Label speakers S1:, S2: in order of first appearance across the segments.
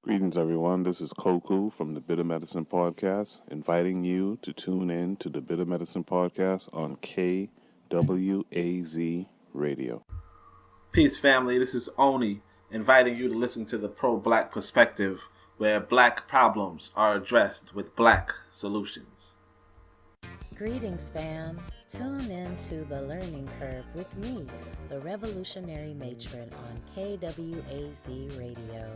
S1: Greetings, everyone. This is Koku from the Bitter Medicine Podcast, inviting you to tune in to the Bitter Medicine Podcast on KWAZ Radio.
S2: Peace, family. This is Oni, inviting you to listen to the pro-black perspective, where black problems are addressed with black solutions.
S3: Greetings, fam. Tune in to The Learning Curve with me, the revolutionary matron on KWAZ Radio.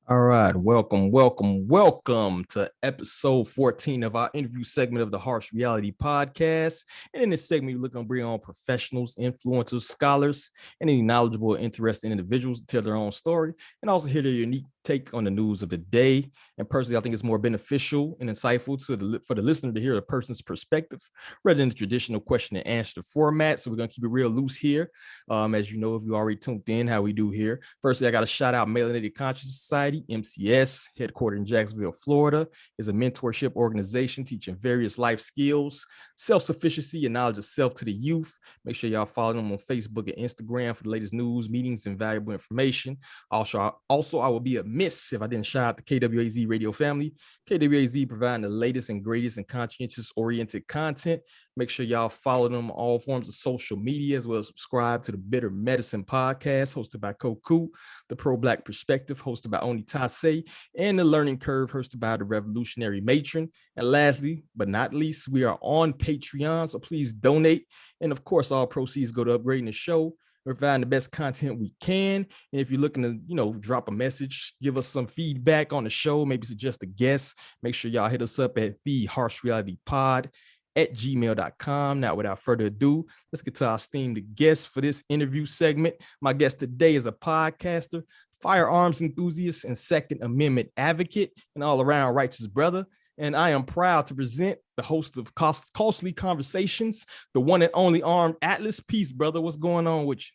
S4: All right, welcome to episode 14 of our interview segment of the Harsh Reality Podcast. And in this segment, we're looking to bring on professionals, influencers, scholars, and any knowledgeable or interesting individuals to tell their own story and also hear their unique take on the news of the day. And personally, I think it's more beneficial and insightful for the listener to hear a person's perspective rather than the traditional question and answer format. So we're going to keep it real loose here. As you know, if you already tuned in, how we do here. Firstly, I got to shout out Melanated Conscious Society, MCS, headquartered in Jacksonville, Florida, is a mentorship organization teaching various life skills, self-sufficiency, and knowledge of self to the youth. Make sure y'all follow them on Facebook and Instagram for the latest news, meetings, and valuable information. Also, I will be amiss if I didn't shout out the KWAZ radio family. KWAZ providing the latest and greatest and conscientious-oriented content. Make sure y'all follow them on all forms of social media, as well as subscribe to the Bitter Medicine Podcast, hosted by Koku, the Pro-Black Perspective, hosted by Oni Tase, and the Learning Curve, hosted by the Revolutionary Matron. And lastly, but not least, we are on Patreon, so please donate. And of course, all proceeds go to upgrading the show. We're providing the best content we can. And if you're looking to, drop a message, give us some feedback on the show, maybe suggest a guest, make sure y'all hit us up at the Harsh Reality Pod at gmail.com. Now, without further ado, let's get to our esteemed guest for this interview segment. My guest today is a podcaster, firearms enthusiast, and Second Amendment advocate, and all-around righteous brother. And I am proud to present the host of Costly Conversations, the one and only Armed Atlas. Peace, brother. What's going on with you?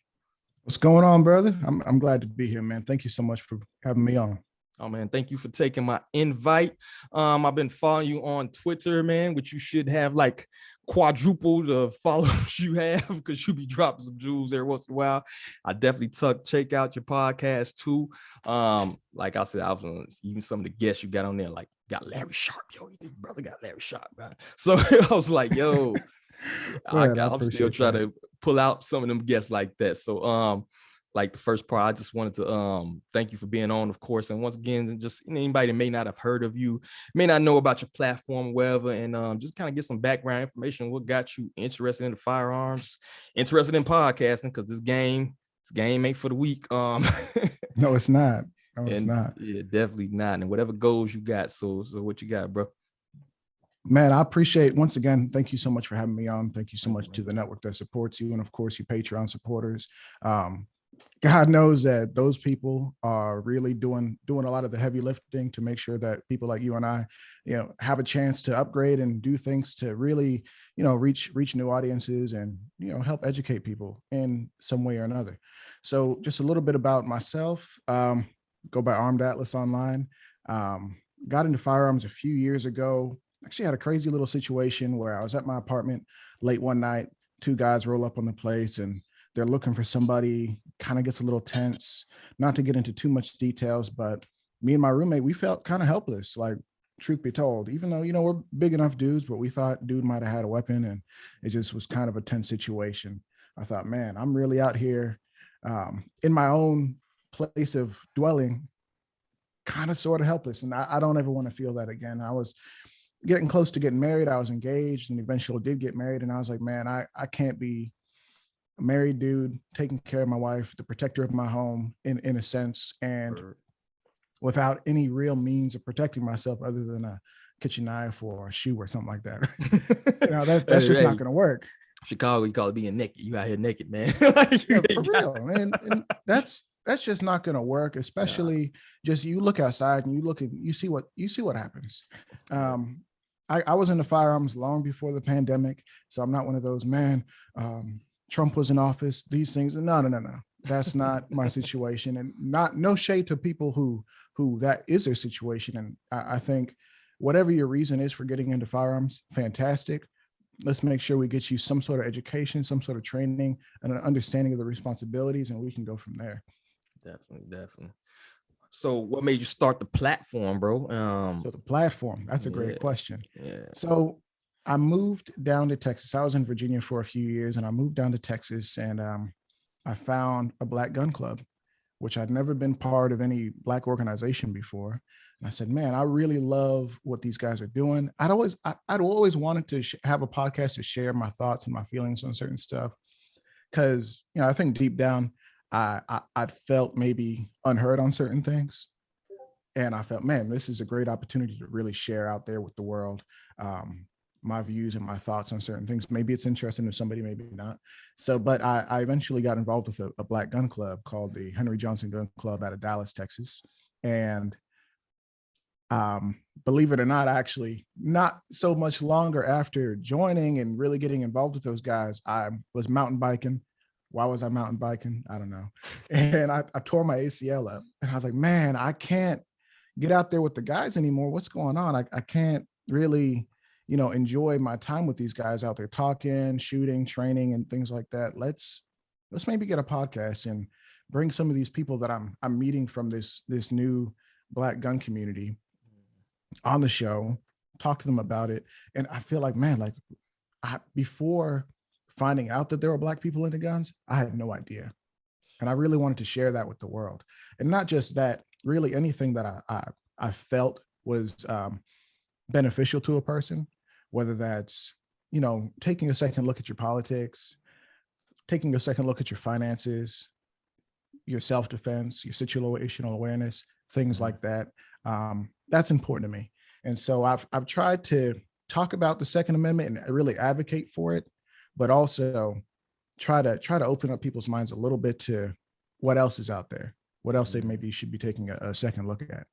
S5: What's going on, brother? I'm glad to be here, man. Thank you so much for having me on.
S4: Oh, man, thank you for taking my invite. I've been following you on Twitter, man, which you should have like quadruple the followers you have because you be dropping some jewels every once in a while. I definitely check out your podcast too. Like I said, I was even some of the guests you got on there, like got Larry Sharp, yo, this brother got Larry Sharp, man. So I was like, yo, I'm still trying to pull out some of them guests like that. So like the first part, I just wanted to thank you for being on, of course. And once again, just anybody that may not have heard of you, may not know about your platform, whatever, and just kind of get some background information. What got you interested in the firearms, interested in podcasting? Because this game ain't for the weak.
S5: No, it's not. No, it's not.
S4: Yeah, definitely not. And whatever goals you got. So what you got, bro?
S5: Man, I appreciate, once again, thank you so much for having me on. Thank you so much to the network that supports you. And of course, you Patreon supporters. God knows that those people are really doing a lot of the heavy lifting to make sure that people like you and I, have a chance to upgrade and do things to really, reach new audiences and, help educate people in some way or another. So just a little bit about myself. Go by Armed Atlas online. Got into firearms a few years ago. Actually had a crazy little situation where I was at my apartment late one night. Two guys roll up on the place and they're looking for somebody. Kind of gets a little tense. Not to get into too much details, but me and my roommate, we felt kind of helpless, like, truth be told, even though, we're big enough dudes, but we thought dude might have had a weapon, and it just was kind of a tense situation. I thought, man, I'm really out here in my own place of dwelling, kind of sort of helpless. And I don't ever want to feel that again. I was getting close to getting married. I was engaged and eventually did get married. And I was like, man, I can't be a married dude taking care of my wife, the protector of my home in a sense, and without any real means of protecting myself other than a kitchen knife or a shoe or something like that. That's just not
S4: Hey,
S5: going to work.
S4: Chicago, you call it being naked. You out here naked, man.
S5: Yeah, for real, man. And that's just not going to work, especially just you look outside and you see what happens. I was into firearms long before the pandemic, so I'm not one of those, man. Trump was in office, these things. No. That's not my situation, and no shade to people who that is their situation. And I think whatever your reason is for getting into firearms, fantastic. Let's make sure we get you some sort of education, some sort of training, and an understanding of the responsibilities, and we can go from there.
S4: Definitely. So what made you start the platform, bro?
S5: So the platform, that's a great question.
S4: Yeah.
S5: So I moved down to Texas. I was in Virginia for a few years, and I moved down to Texas, and I found a Black gun club, which I'd never been part of any Black organization before. And I said, man, I really love what these guys are doing. I'd always wanted to have a podcast to share my thoughts and my feelings on certain stuff. Cause, I think deep down, I felt maybe unheard on certain things. And I felt, man, this is a great opportunity to really share out there with the world. My views and my thoughts on certain things. Maybe it's interesting to somebody, maybe not. So, but I eventually got involved with a Black gun club called the Henry Johnson Gun Club out of Dallas, Texas. And believe it or not, actually, not so much longer after joining and really getting involved with those guys, I was mountain biking. Why was I mountain biking? I don't know. And I tore my ACL up, and I was like, man, I can't get out there with the guys anymore. What's going on? I can't really, enjoy my time with these guys out there talking, shooting, training, and things like that. Let's maybe get a podcast and bring some of these people that I'm meeting from this new Black gun community on the show, talk to them about it. And I feel like, man, before finding out that there were Black people into guns, I had no idea. And I really wanted to share that with the world. And not just that, really anything that I felt was beneficial to a person, whether that's, taking a second look at your politics, taking a second look at your finances, your self-defense, your situational awareness, things like that. That's important to me. And so I've tried to talk about the Second Amendment and really advocate for it, but also try to open up people's minds a little bit to what else is out there, what else they maybe should be taking a second look at.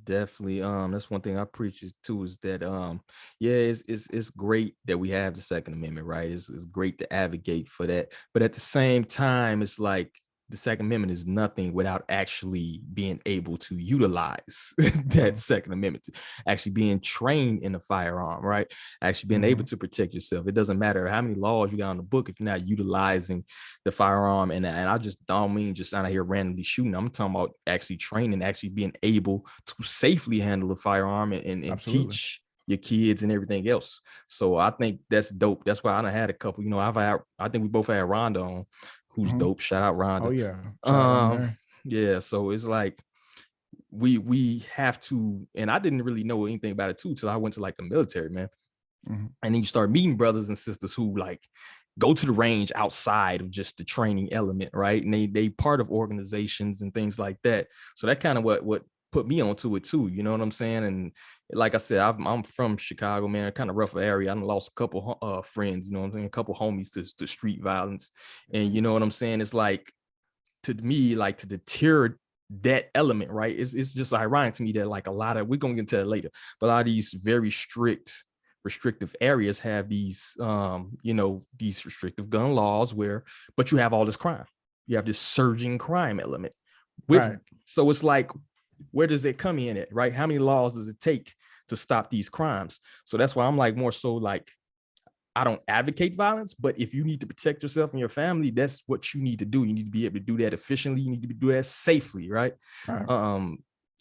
S4: Definitely. That's one thing I preach too, is that it's great that we have the Second Amendment, right? It's great to advocate for that. But at the same time, it's like the Second Amendment is nothing without actually being able to utilize that Second Amendment, actually being trained in a firearm, right? Actually being able to protect yourself. It doesn't matter how many laws you got on the book if you're not utilizing the firearm. And I just don't mean just out here randomly shooting. I'm talking about actually training, actually being able to safely handle a firearm and teach your kids and everything else. So I think that's dope. That's why I done had a couple, I think we both had Rhonda on, who's dope. Shout out Rhonda.
S5: Oh yeah.
S4: Yeah. So it's like we have to, and I didn't really know anything about it too till I went to like the military, man. And then you start meeting brothers and sisters who like go to the range outside of just the training element, right? And they part of organizations and things like that. So that kind of what put me onto it too, you know what I'm saying? And like I said, I'm from Chicago, man, a kind of rough area. I lost a couple friends, you know what I'm saying, a couple homies to street violence. And you know what I'm saying? It's like, to me, like, to deter that element, right? It's just ironic to me that like a lot of, we're gonna get into that later, but a lot of these very strict restrictive areas have these these restrictive gun laws but you have all this crime. You have this surging crime element with So it's like, where does it come in at, right? How many laws does it take to stop these crimes? So that's why I'm like more so like, I don't advocate violence, but if you need to protect yourself and your family, that's what you need to do. You need to be able to do that efficiently. You need to do that safely, right?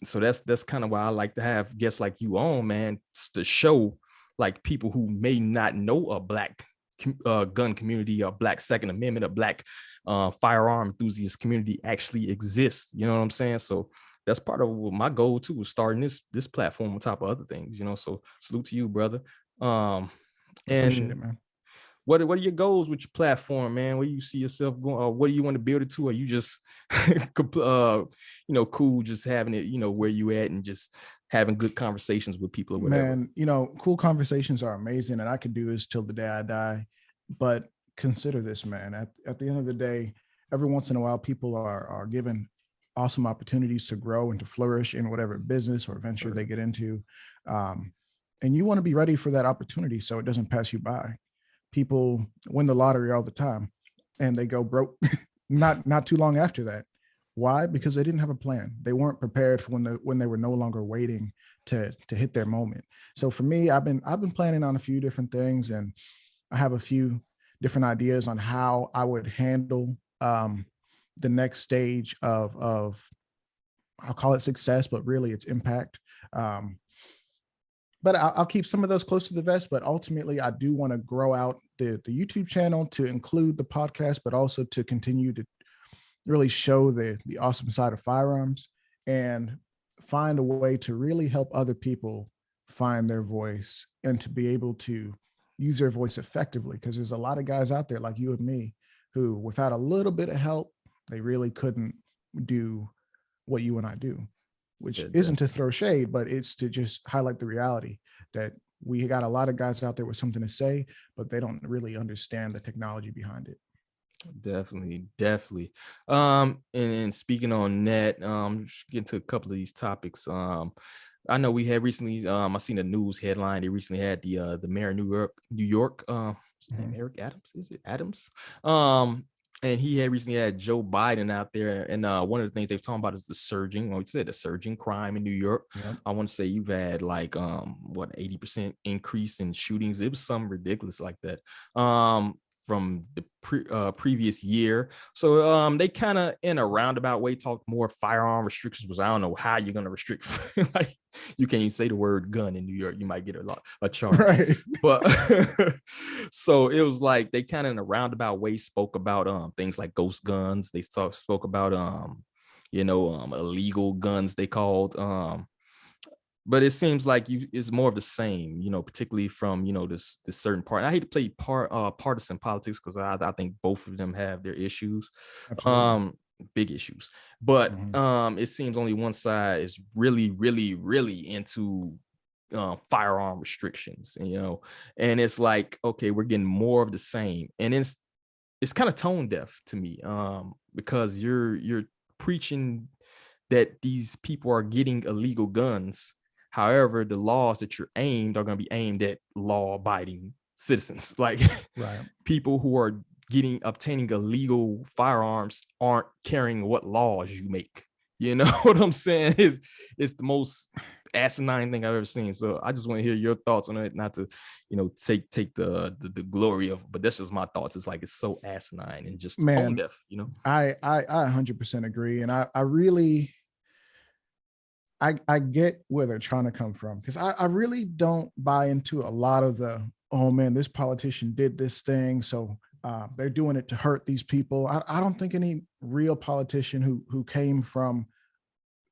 S4: So that's kind of why I like to have guests like you on, man, to show like people who may not know a Black gun community, or Black Second Amendment, a Black firearm enthusiast community actually exists. You know what I'm saying? So that's part of my goal too, is starting this platform on top of other things, So salute to you, brother.
S5: Appreciate it, man.
S4: what are your goals with your platform, man? Where you see yourself going, or what do you want to build it to? Or you just cool just having it, where you at and just having good conversations with people or whatever?
S5: Man, cool conversations are amazing, and I could do this till the day I die. But consider this, man. At the end of the day, every once in a while, people are given awesome opportunities to grow and to flourish in whatever business or venture they get into. And you want to be ready for that opportunity so it doesn't pass you by. People win the lottery all the time and they go broke not too long after that. Why? Because they didn't have a plan. They weren't prepared for when they were no longer waiting to hit their moment. So for me, I've been planning on a few different things, and I have a few different ideas on how I would handle the next stage of I'll call it success, but really it's impact. But I'll keep some of those close to the vest. But ultimately, I do want to grow out the YouTube channel to include the podcast, but also to continue to really show the awesome side of firearms and find a way to really help other people find their voice and to be able to use their voice effectively. Because there's a lot of guys out there like you and me who, without a little bit of help, they really couldn't do what you and I do, which isn't to throw shade, but it's to just highlight the reality that we got a lot of guys out there with something to say, but they don't really understand the technology behind it.
S4: Definitely. And speaking on that, just get to a couple of these topics. I know we had recently, I seen a news headline. They recently had the mayor of New York, Eric Adams, is it Adams? And he had recently had Joe Biden out there. And one of the things they've talked about is the surging crime in New York. Yep. I want to say you've had like 80% increase in shootings. It was something ridiculous like that. From the previous year. So they kind of in a roundabout way talked more firearm restrictions, was I don't know how you're going to restrict. Like you can't even say the word gun in New York. You might get a charge. Right. But so it was like they kind of in a roundabout way spoke about things like ghost guns. They spoke about illegal guns they called. But it seems like it's more of the same, particularly from, this certain part. And I hate to play partisan politics because I think both of them have their issues, big issues. But it seems only one side is really, really, really into firearm restrictions, and it's like, okay, we're getting more of the same. And it's kind of tone deaf to me because you're preaching that these people are getting illegal guns. However, the laws that you're aimed are going to be aimed at law-abiding citizens. Like right. People who are obtaining illegal firearms aren't caring what laws you make. You know what I'm saying? It's the most asinine thing I've ever seen. So I just want to hear your thoughts on it, not to, take the glory of, but that's just my thoughts. It's like, it's so asinine and just tone deaf,
S5: I 100% agree. And I really, I get where they're trying to come from, because I really don't buy into a lot of the, oh man, this politician did this thing, so they're doing it to hurt these people. I don't think any real politician who came from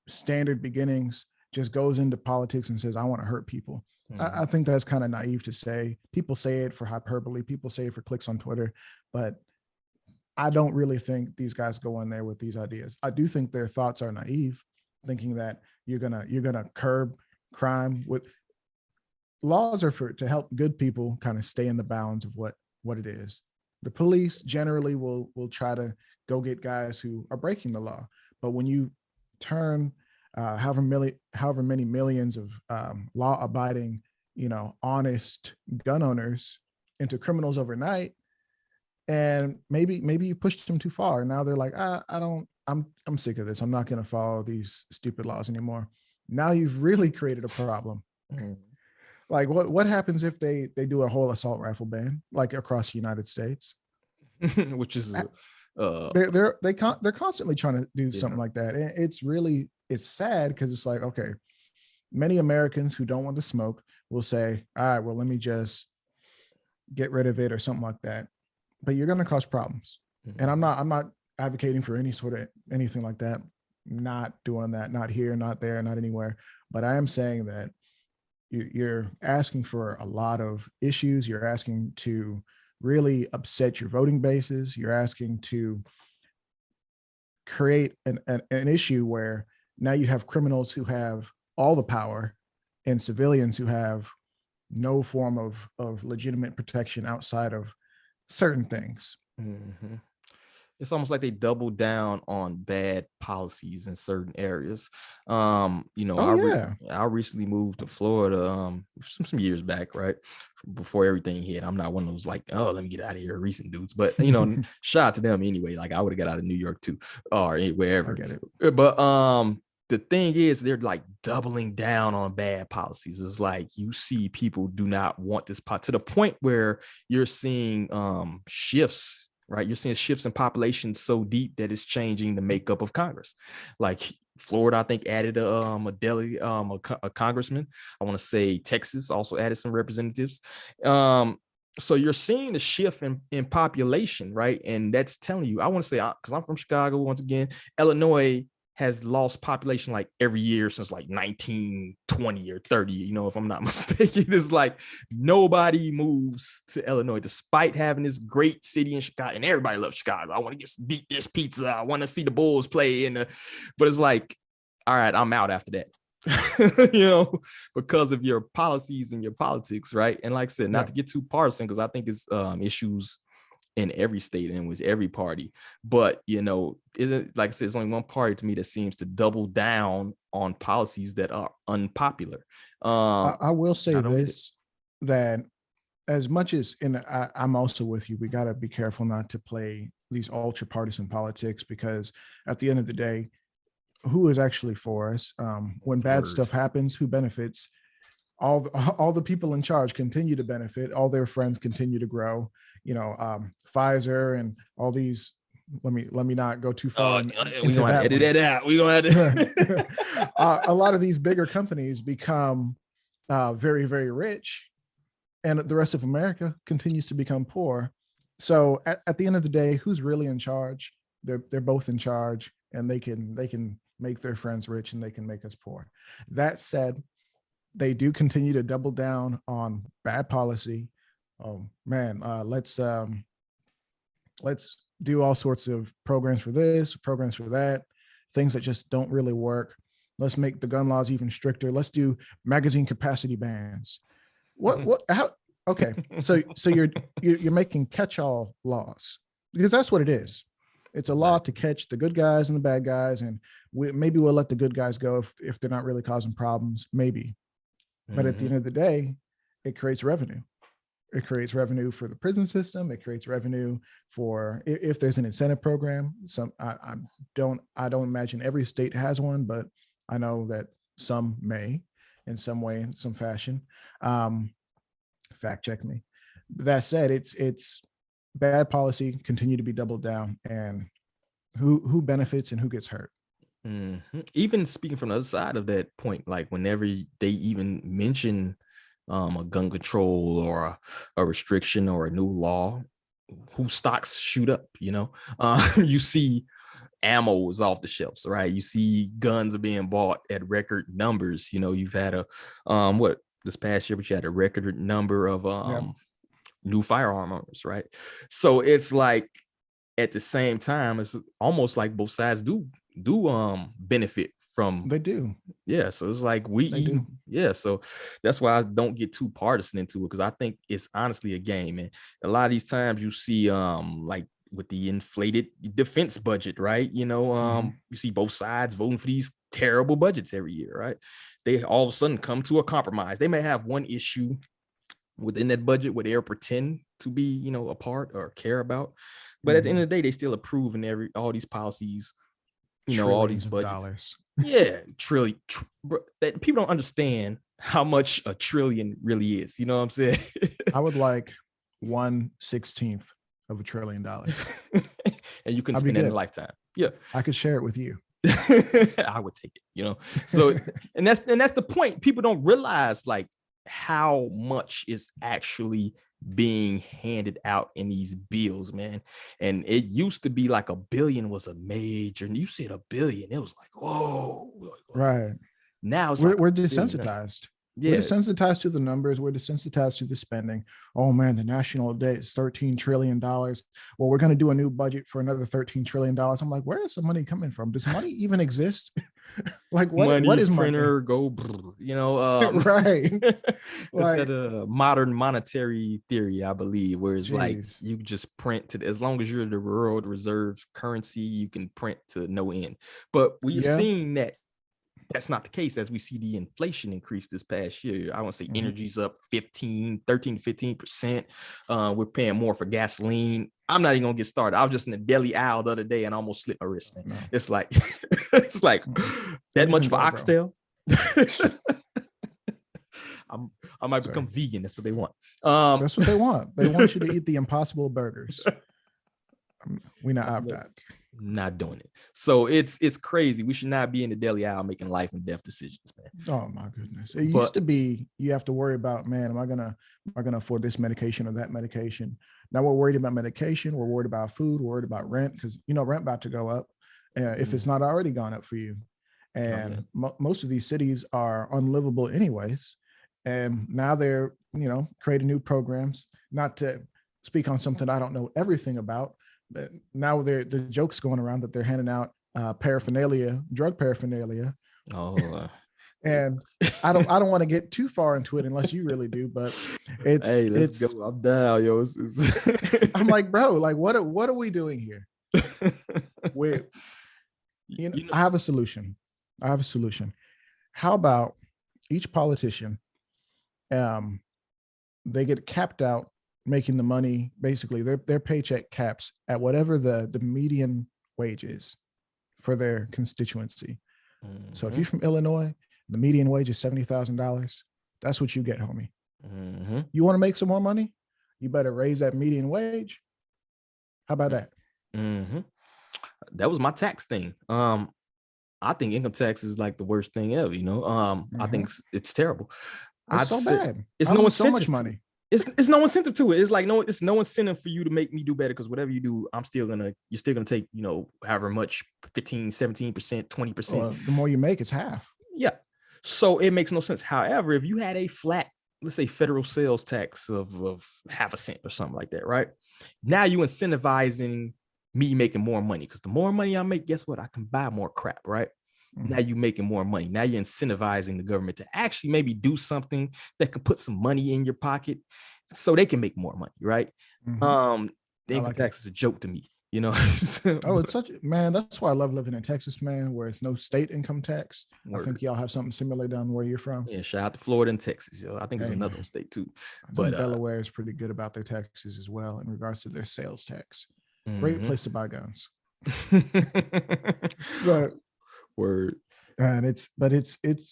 S5: standard beginnings just goes into politics and says, I want to hurt people. I think that's kind of naive to say. People say it for hyperbole. People say it for clicks on Twitter, but I don't really think these guys go in there with these ideas. I do think their thoughts are naive, thinking that you're gonna curb crime. With laws are to help good people kind of stay in the bounds of what it is. The police generally will try to go get guys who are breaking the law, but when you turn however many millions of law-abiding, honest gun owners into criminals overnight, and maybe you pushed them too far, and now they're like, I'm sick of this. I'm not going to follow these stupid laws anymore. Now you've really created a problem. Like what happens if they do a whole assault rifle ban, like across the United States?
S4: Which is
S5: they're constantly trying to do something like that. And it's sad, because it's like, okay, many Americans who don't want to smoke will say, all right, well, let me just get rid of it or something like that. But you're going to cause problems. And I'm not advocating for anything like that. Not doing that, not here, not there, not anywhere. But I am saying that you're asking for a lot of issues. You're asking to really upset your voting bases. You're asking to create an issue where now you have criminals who have all the power and civilians who have no form of legitimate protection outside of certain things.
S4: Mm-hmm. It's almost like they double down on bad policies in certain areas. I recently moved to Florida some years back, right before everything hit. I'm not one of those like, oh, let me get out of here recent dudes, but shout out to them anyway. Like I would have got out of New York too, or wherever.
S5: I get it.
S4: But the thing is, they're like doubling down on bad policies. It's like you see people do not want this pot to the point where you're seeing shifts. Right, you're seeing shifts in population so deep that it's changing the makeup of Congress. Like Florida, I think added a congressman. I want to say Texas also added some representatives. So you're seeing a shift in population, right? And that's telling you. I want to say, because I'm from Chicago once again, Illinois has lost population like every year since like 1920 or 30, if I'm not mistaken. It's like nobody moves to Illinois despite having this great city in Chicago, and everybody loves Chicago. I want to get some deep dish pizza. I want to see the Bulls play, but it's like, all right, I'm out after that. Because of your policies and your politics, right? And like I said, not to get too partisan, because I think it's issues in every state and with every party, but isn't, like I said, it's only one party to me that seems to double down on policies that are unpopular.
S5: I will say this, that as much as, and I'm also with you, we got to be careful not to play these ultra partisan politics, because at the end of the day, who is actually for us? When bad stuff happens, who benefits? All the people in charge continue to benefit. All their friends continue to grow. Pfizer and all these. Let me not go too far.
S4: We're gonna edit that out. We're gonna edit.
S5: A lot of these bigger companies become very, very rich, and the rest of America continues to become poor. So at the end of the day, who's really in charge? They're both in charge, and they can make their friends rich and they can make us poor. That said, they do continue to double down on bad policy. Oh man, let's do all sorts of programs for this, programs for that, things that just don't really work. Let's make the gun laws even stricter. Let's do magazine capacity bans. How? Okay, so you're making catch-all laws, because that's what it is. It's a law to catch the good guys and the bad guys, and maybe we'll let the good guys go if they're not really causing problems, maybe. But at the end of the day, it creates revenue. It creates revenue for the prison system. It creates revenue for, if there's an incentive program. I don't imagine every state has one, but I know that some may, in some way, in some fashion. Fact check me. That said, it's bad policy continue to be doubled down, and who benefits and who gets hurt.
S4: Mm-hmm. Even speaking from the other side of that point, like whenever they even mention a gun control or a restriction or a new law, whose stocks shoot up, you see ammo is off the shelves, right? You see guns are being bought at record numbers. You've had this past year, but you had a record number of new firearm owners, right? So it's like at the same time, it's almost like both sides do benefit from.
S5: They do.
S4: Yeah. So it's like so that's why I don't get too partisan into it, because I think it's honestly a game. And a lot of these times you see like with the inflated defense budget, right? You see both sides voting for these terrible budgets every year, right? They all of a sudden come to a compromise. They may have one issue within that budget where they pretend to be, a part or care about, but at the end of the day, they still approve in all these policies, all these budgets. Yeah, trillion. That people don't understand how much a trillion really is. You know what I'm saying?
S5: I would like 1/16 of $1 trillion,
S4: and you can spend it in a lifetime. Yeah,
S5: I could share it with you.
S4: I would take it. So, and that's the point. People don't realize like how much is actually being handed out in these bills, man. And it used to be like $1 billion was a major, and you said $1 billion, it was like, whoa.
S5: Right.
S4: Now it's
S5: we're desensitized. We're
S4: Yeah,
S5: desensitized to the numbers. We're desensitized to the spending. Oh man, the national debt is $13 trillion. Well, we're going to do a new budget for another $13 trillion. I'm like, where is the money coming from? Does money even exist? Like, what
S4: money
S5: is money?
S4: printer go,
S5: Right.
S4: it's that
S5: Like,
S4: modern monetary theory, I believe, where it's like
S5: geez.
S4: you just print to, as long as you're the world reserve currency, you can print to no end. But we've
S5: Yeah.
S4: seen that that's not the case as we see the inflation increase this past year. I want to say energy's up 13 to 15%. We're paying more for gasoline. I'm not even gonna get started. I was just in the deli aisle the other day and I almost slipped my wrist, man.
S5: No.
S4: It's like it's like that much for oxtail. I might become vegan. That's what they want.
S5: That's what they want. They want you to eat the impossible burgers. We not have that.
S4: Not doing it. So it's crazy. We should not be in the deli aisle making life and death decisions, man.
S5: Oh my goodness. It used to be you have to worry about, man, am I gonna afford this medication or that medication? Now we're worried about medication, we're worried about food, we're worried about rent, because rent about to go up if it's not already gone up for you. And most of these cities are unlivable anyways. And now they're, creating new programs, not to speak on something I don't know everything about. But now the joke's going around that they're handing out drug paraphernalia.
S4: Oh,
S5: and I don't want to get too far into it unless you really do. But let's
S4: go. I'm down, yo.
S5: I'm like, bro, like what are we doing here? I have a solution. How about each politician? They get capped out making the money, basically their paycheck caps at whatever the median wage is for their constituency. So if you're from Illinois, the median wage is $70,000. That's what you get, homie. You want to make some more money? You better raise that median wage. How about that?
S4: That was my tax thing. I think income tax is like the worst thing ever. I think it's terrible.
S5: It's so bad.
S4: It's no incentive. So much money. It's no incentive to it. It's like it's no incentive for you to make me do better, because whatever you do, you're still gonna take, however much, 15, 17%, 20%.
S5: Well, the more you make, it's half.
S4: Yeah. So it makes no sense. However, if you had a flat, let's say, federal sales tax of half a cent or something like that, right? Now you incentivizing me making more money, because the more money I make, guess what? I can buy more crap, right? Now you're making more money. Now you're incentivizing the government to actually maybe do something that can put some money in your pocket so they can make more money, right? The income tax is a joke to me,
S5: it's such, man, that's why I love living in Texas, man, where it's no state income tax. Word. I think y'all have something similar down where you're from.
S4: Yeah, shout out to Florida and Texas, yo. I think there's another state too.
S5: But Delaware is pretty good about their taxes as well in regards to their sales tax. Great place to buy guns. But
S4: word.
S5: And it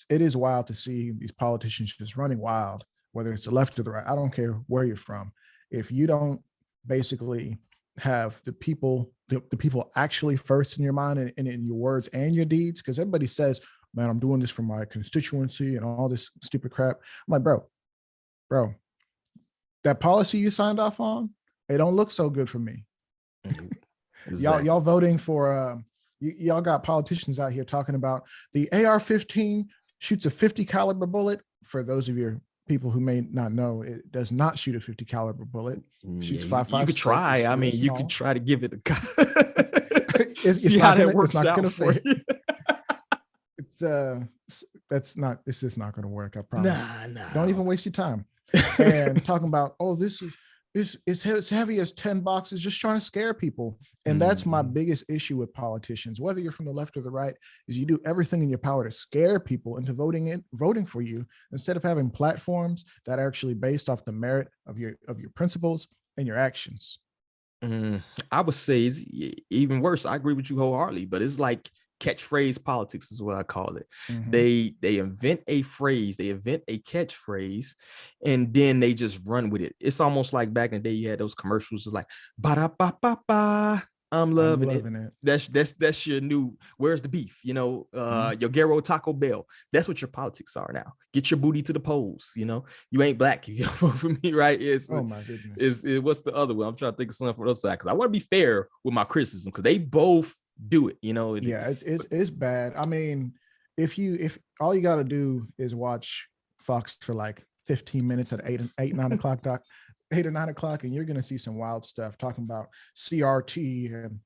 S5: is wild to see these politicians just running wild, whether it's the left or the right. I don't care where you're from. If you don't basically have the people actually first in your mind and in your words and your deeds, because everybody says, man, I'm doing this for my constituency and all this stupid crap. I'm like, bro, that policy you signed off on, it don't look so good for me. Exactly. Y'all voting for y'all got politicians out here talking about the AR-15 shoots a 50 caliber bullet. For those of your people who may not know, it does not shoot a 50 caliber bullet. It shoots 5.56.
S4: You could try. I mean, you could try to give it a
S5: see how that works out for you. It's just not going to work. I promise.
S4: Nah.
S5: Don't even waste your time. And talking about, this is it's as heavy as 10 boxes, just trying to scare people. And that's my biggest issue with politicians, whether you're from the left or the right, is you do everything in your power to scare people into voting for you, instead of having platforms that are actually based off the merit of your principles and your actions.
S4: I would say it's even worse. I agree with you wholeheartedly, but it's like catchphrase politics is what I call it. They invent a phrase, they invent a catchphrase, and then they just run with it. It's almost like back in the day, you had those commercials, it's like ba-da-ba-ba-ba, I'm loving it. That's your new, where's the beef? Your Guerrero Taco Bell. That's what your politics are now. Get your booty to the polls. You ain't black if you don't vote for me, right?
S5: Oh my goodness.
S4: What's the other one? I'm trying to think of something from the other side, because I want to be fair with my criticism, because they both do it.
S5: Yeah, it's bad. I mean, if all you got to do is watch Fox for like 15 minutes at 9 o'clock, 8 or 9 o'clock, and you're going to see some wild stuff talking about CRT and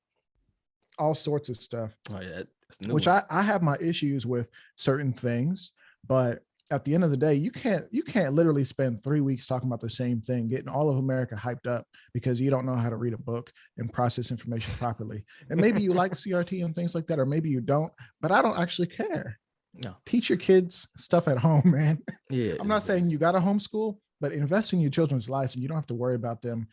S5: all sorts of stuff.
S4: Oh yeah, that's new.
S5: Which I have my issues with certain things, but at the end of the day, you can't literally spend 3 weeks talking about the same thing, getting all of America hyped up because you don't know how to read a book and process information properly. And maybe you like CRT and things like that, or maybe you don't, but I don't actually care.
S4: No.
S5: Teach your kids stuff at home, man.
S4: Yeah.
S5: I'm not saying you got to homeschool, but invest in your children's lives, and you don't have to worry about them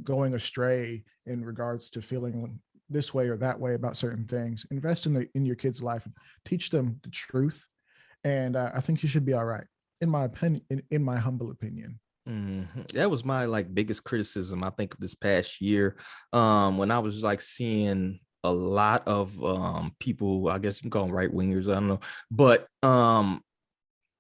S5: going astray in regards to feeling this way or that way about certain things. Invest in your kids' life, and teach them the truth. And I think you should be all right, in my opinion, in my humble opinion.
S4: Mm-hmm. That was my like biggest criticism, I think, of this past year. When I was like seeing a lot of people, I guess you can call them right wingers, I don't know, but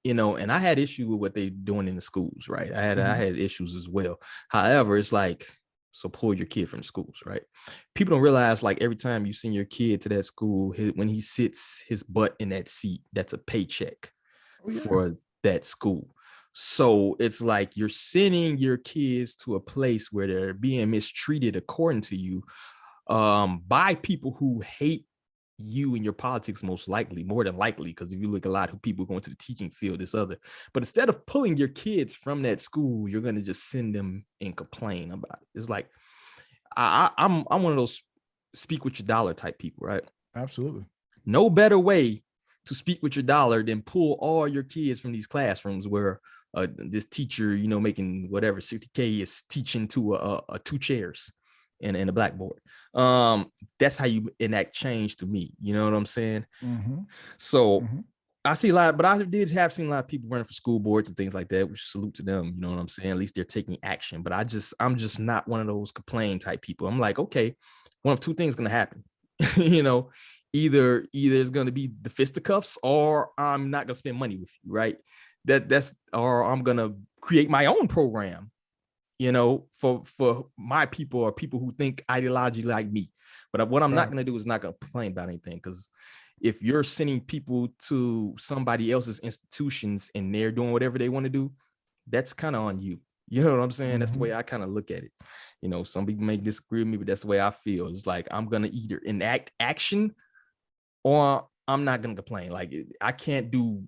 S4: you know, and I had issue with what they doing in the schools, right? I had issues as well. However, it's like, so pull your kid from schools, right? People don't realize, like, every time you send your kid to that school, when he sits his butt in that seat, that's a paycheck for that school. So it's like you're sending your kids to a place where they're being mistreated, according to you, by people who hate you and your politics, more than likely, because if you look, a lot of people going to the teaching field, this other. But instead of pulling your kids from that school, you're going to just send them and complain about it. It's like, I'm one of those speak with your dollar type people, right?
S5: Absolutely.
S4: No better way to speak with your dollar than pull all your kids from these classrooms where this teacher, you know, making whatever 60K is teaching to a 2 chairs and a blackboard. That's how you enact change to me. You know what I'm saying?
S5: Mm-hmm.
S4: So
S5: Mm-hmm.
S4: I see a lot, but I did have seen a lot of people running for school boards and things like that, which salute to them. You know what I'm saying? At least they're taking action. But I'm just not one of those complain type people. I'm like, okay, one of two things going to happen. You know, either it's going to be the fisticuffs, or I'm not going to spend money with you, right? Or I'm going to create my own program, you know, for my people, or people who think ideologically like me. But what I'm not going to do is not going to complain about anything, because if you're sending people to somebody else's institutions and they're doing whatever they want to do, that's kind of on you. You know what I'm saying? Mm-hmm. That's the way I kind of look at it. You know, some people may disagree with me, but that's the way I feel. It's like, I'm going to either enact action or I'm not going to complain. Like, I can't do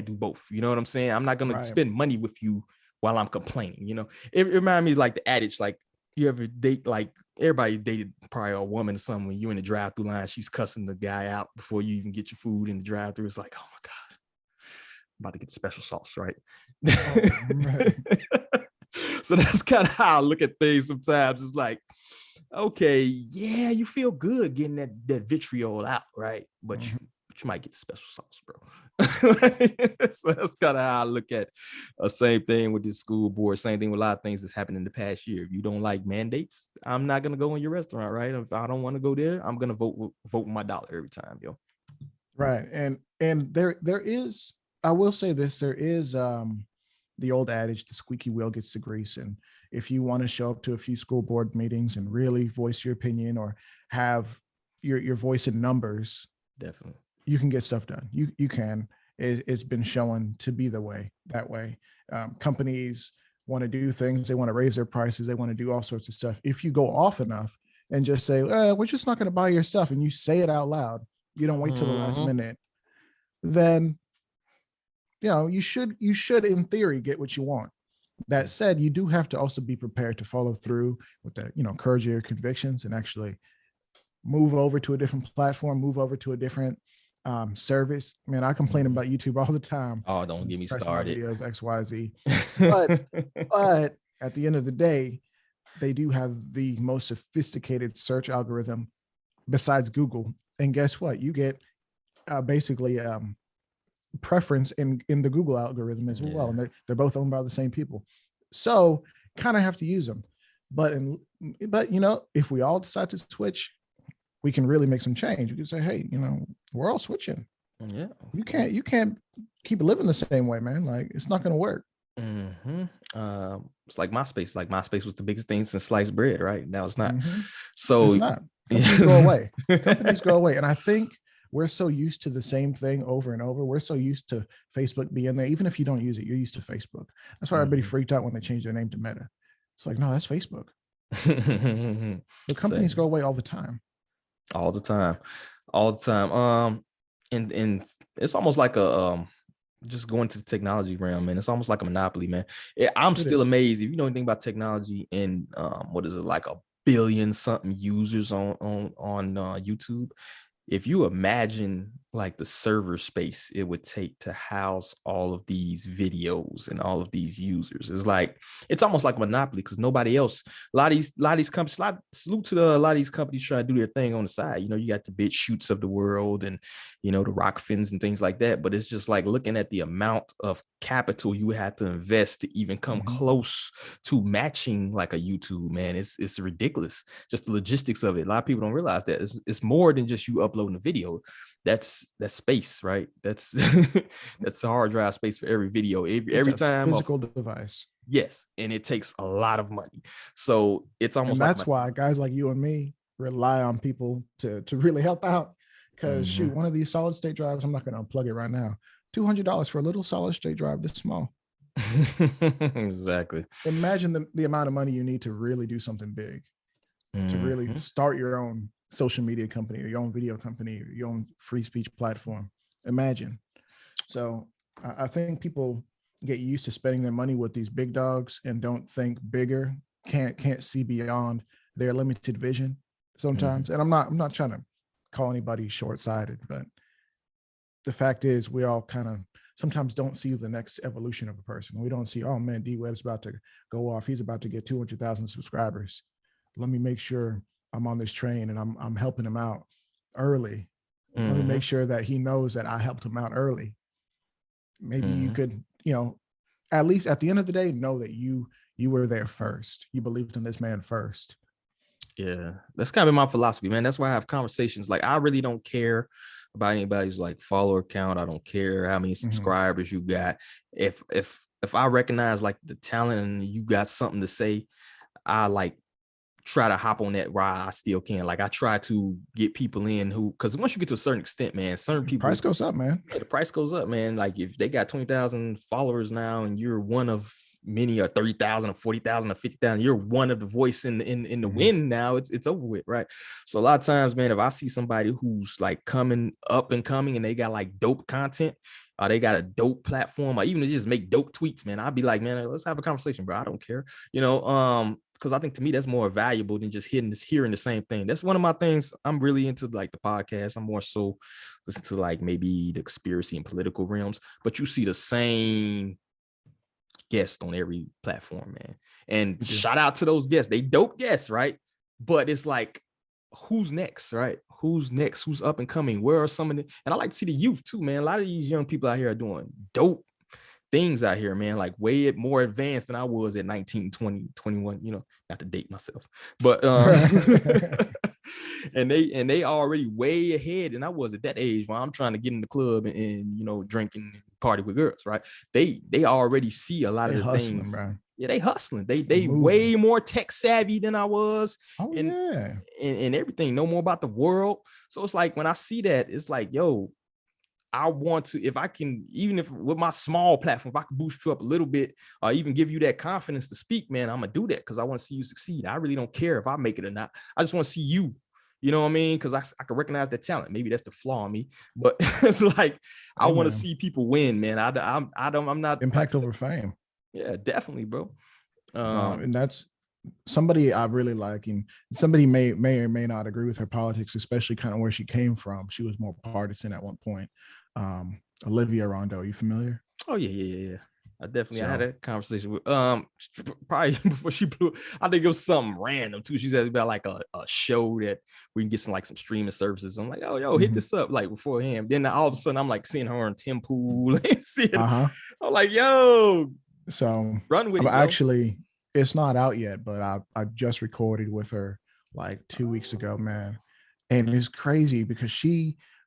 S4: both. You know what I'm saying? I'm not going to spend money with you while I'm complaining. You know, it reminds me of like the adage, like, you ever date, like, everybody dated probably a woman or something, when you're in the drive-through line, she's cussing the guy out before you even get your food in the drive-through. It's like, oh my God, I'm about to get the special sauce, right? So that's kind of how I look at things sometimes. It's like, okay, yeah, you feel good getting that vitriol out, right? But you might get the special sauce, bro. So that's kind of how I look at same thing with this school board, same thing with a lot of things that's happened in the past year. If you don't like mandates, I'm not gonna go in your restaurant, right? If I don't want to go there, I'm gonna vote with my dollar every time, yo.
S5: Right. And there is, I will say this, there is the old adage, the squeaky wheel gets the grease. And if you want to show up to a few school board meetings and really voice your opinion, or have your voice in numbers,
S4: definitely,
S5: you can get stuff done. You can. It's been shown to be that way. Companies want to do things. They want to raise their prices. They want to do all sorts of stuff. If you go off enough and just say, we're just not going to buy your stuff, and you say it out loud, you don't wait till the last minute, then, you know, you should in theory get what you want. That said, you do have to also be prepared to follow through with the, you know, courage of your convictions, and actually move over to a different platform, move over to a different service. I mean, I complain about YouTube all the time.
S4: Oh, don't get me started.
S5: Videos XYZ, but at the end of the day, they do have the most sophisticated search algorithm besides Google. And guess what? You get basically preference in the Google algorithm as well, and they're both owned by the same people. So kind of have to use them. But you know, if we all decide to switch, we can really make some change. We can say, hey, you know, we're all switching.
S4: Yeah.
S5: You can't keep living the same way, man. Like, it's not going to work.
S4: It's like MySpace. Like, MySpace was the biggest thing since sliced bread, right? Now it's not.
S5: Mm-hmm.
S4: So
S5: it's not. Companies go away. Companies go away. And I think we're so used to the same thing over and over. We're so used to Facebook being there. Even if you don't use it, you're used to Facebook. That's why everybody freaked out when they changed their name to Meta. It's like, no, that's Facebook. The companies go away all the time.
S4: All the time. And it's almost like a just going to the technology realm, man. It's almost like a monopoly, man. I'm still amazed if you know anything about technology and what is it, like a billion something users on YouTube. If you imagine like the server space it would take to house all of these videos and all of these users, it's almost like a monopoly, because nobody else, a lot of these companies, salute to a lot of these companies trying to do their thing on the side. You know, you got the BitChutes of the world and, you know, the Rockfins and things like that. But it's just like looking at the amount of capital you have to invest to even come close to matching like a YouTube, man. It's ridiculous. Just the logistics of it. A lot of people don't realize that it's more than just you uploading a video. That's space, right? That's that's a hard drive space for every video. Every time
S5: physical device.
S4: Yes, and it takes a lot of money. So it's almost,
S5: and that's why guys like you and me rely on people to really help out. Because shoot, one of these solid state drives, I'm not going to unplug it right now. $200 for a little solid state drive this small.
S4: Exactly.
S5: Imagine the amount of money you need to really do something big, to really start your own social media company or your own video company or your own free speech platform. Imagine. So I think people get used to spending their money with these big dogs and don't think bigger, can't see beyond their limited vision sometimes. And I'm not trying to call anybody short-sighted, but the fact is we all kind of sometimes don't see the next evolution of a person. We don't see, oh man, D-Web's about to go off. He's about to get 200,000 subscribers. Let me make sure I'm on this train and I'm helping him out early. Let me make sure that he knows that I helped him out early. Maybe you could, you know, at least at the end of the day, know that you were there first. You believed in this man first.
S4: Yeah, that's kind of my philosophy, man. That's why I have conversations. Like, I really don't care about anybody's like follower count. I don't care how many subscribers you got. If I recognize like the talent and you got something to say, I like try to hop on that ride. I still can. Like, I try to get people in who, because once you get to a certain extent, man, certain people,
S5: price goes up, man.
S4: Yeah, the price goes up, man. Like, if they got 20,000 followers now and you're one of many, or 30,000 or 40,000 or 50,000, you're one of the voice in the win now, it's over with, right? So a lot of times, man, if I see somebody who's like coming up and coming and they got like dope content, or they got a dope platform, or even to just make dope tweets, man, I'd be like, man, let's have a conversation, bro. I don't care, you know, because I think to me that's more valuable than just hearing the same thing. That's one of my things. I'm really into like the podcast. I'm more so listen to like maybe the conspiracy and political realms, but you see the same guest on every platform, man. And shout out to those guests. They dope guests, right? But it's like, who's next, right? Who's next? Who's up and coming? Where are some of the, and I like to see the youth too, man. A lot of these young people out here are doing dope things out here, man, like way more advanced than I was at 19, 20, 21, you know, not to date myself, but and they already way ahead. And I was at that age when I'm trying to get in the club and you know, drinking and party with girls, right? They already see a lot of the things. Bro. Yeah, they hustling. They way more tech savvy than I was. And everything, know more about the world. So it's like when I see that, it's like, yo, I want to, if I can, even if with my small platform, if I can boost you up a little bit or even give you that confidence to speak, man, I'm going to do that because I want to see you succeed. I really don't care if I make it or not. I just want to see you, you know what I mean? Because I can recognize that talent. Maybe that's the flaw in me, but it's like, I want to see people win, man. I'm not
S5: impact over fame.
S4: Yeah, definitely, bro.
S5: And that's somebody I really like, and somebody may or may not agree with her politics, especially kind of where she came from. She was more partisan at one point. Olivia Rondo, you familiar?
S4: Oh yeah. I had a conversation with probably before she blew. I think it was something random too. She said about like a show that we can get some streaming services. I'm like, oh yo, hit this up like beforehand. Then all of a sudden I'm like seeing her on Tim Pool and seeing I'm like, yo,
S5: so
S4: run with it.
S5: Actually, it's not out yet, but I just recorded with her like 2 weeks ago, man. And it's crazy because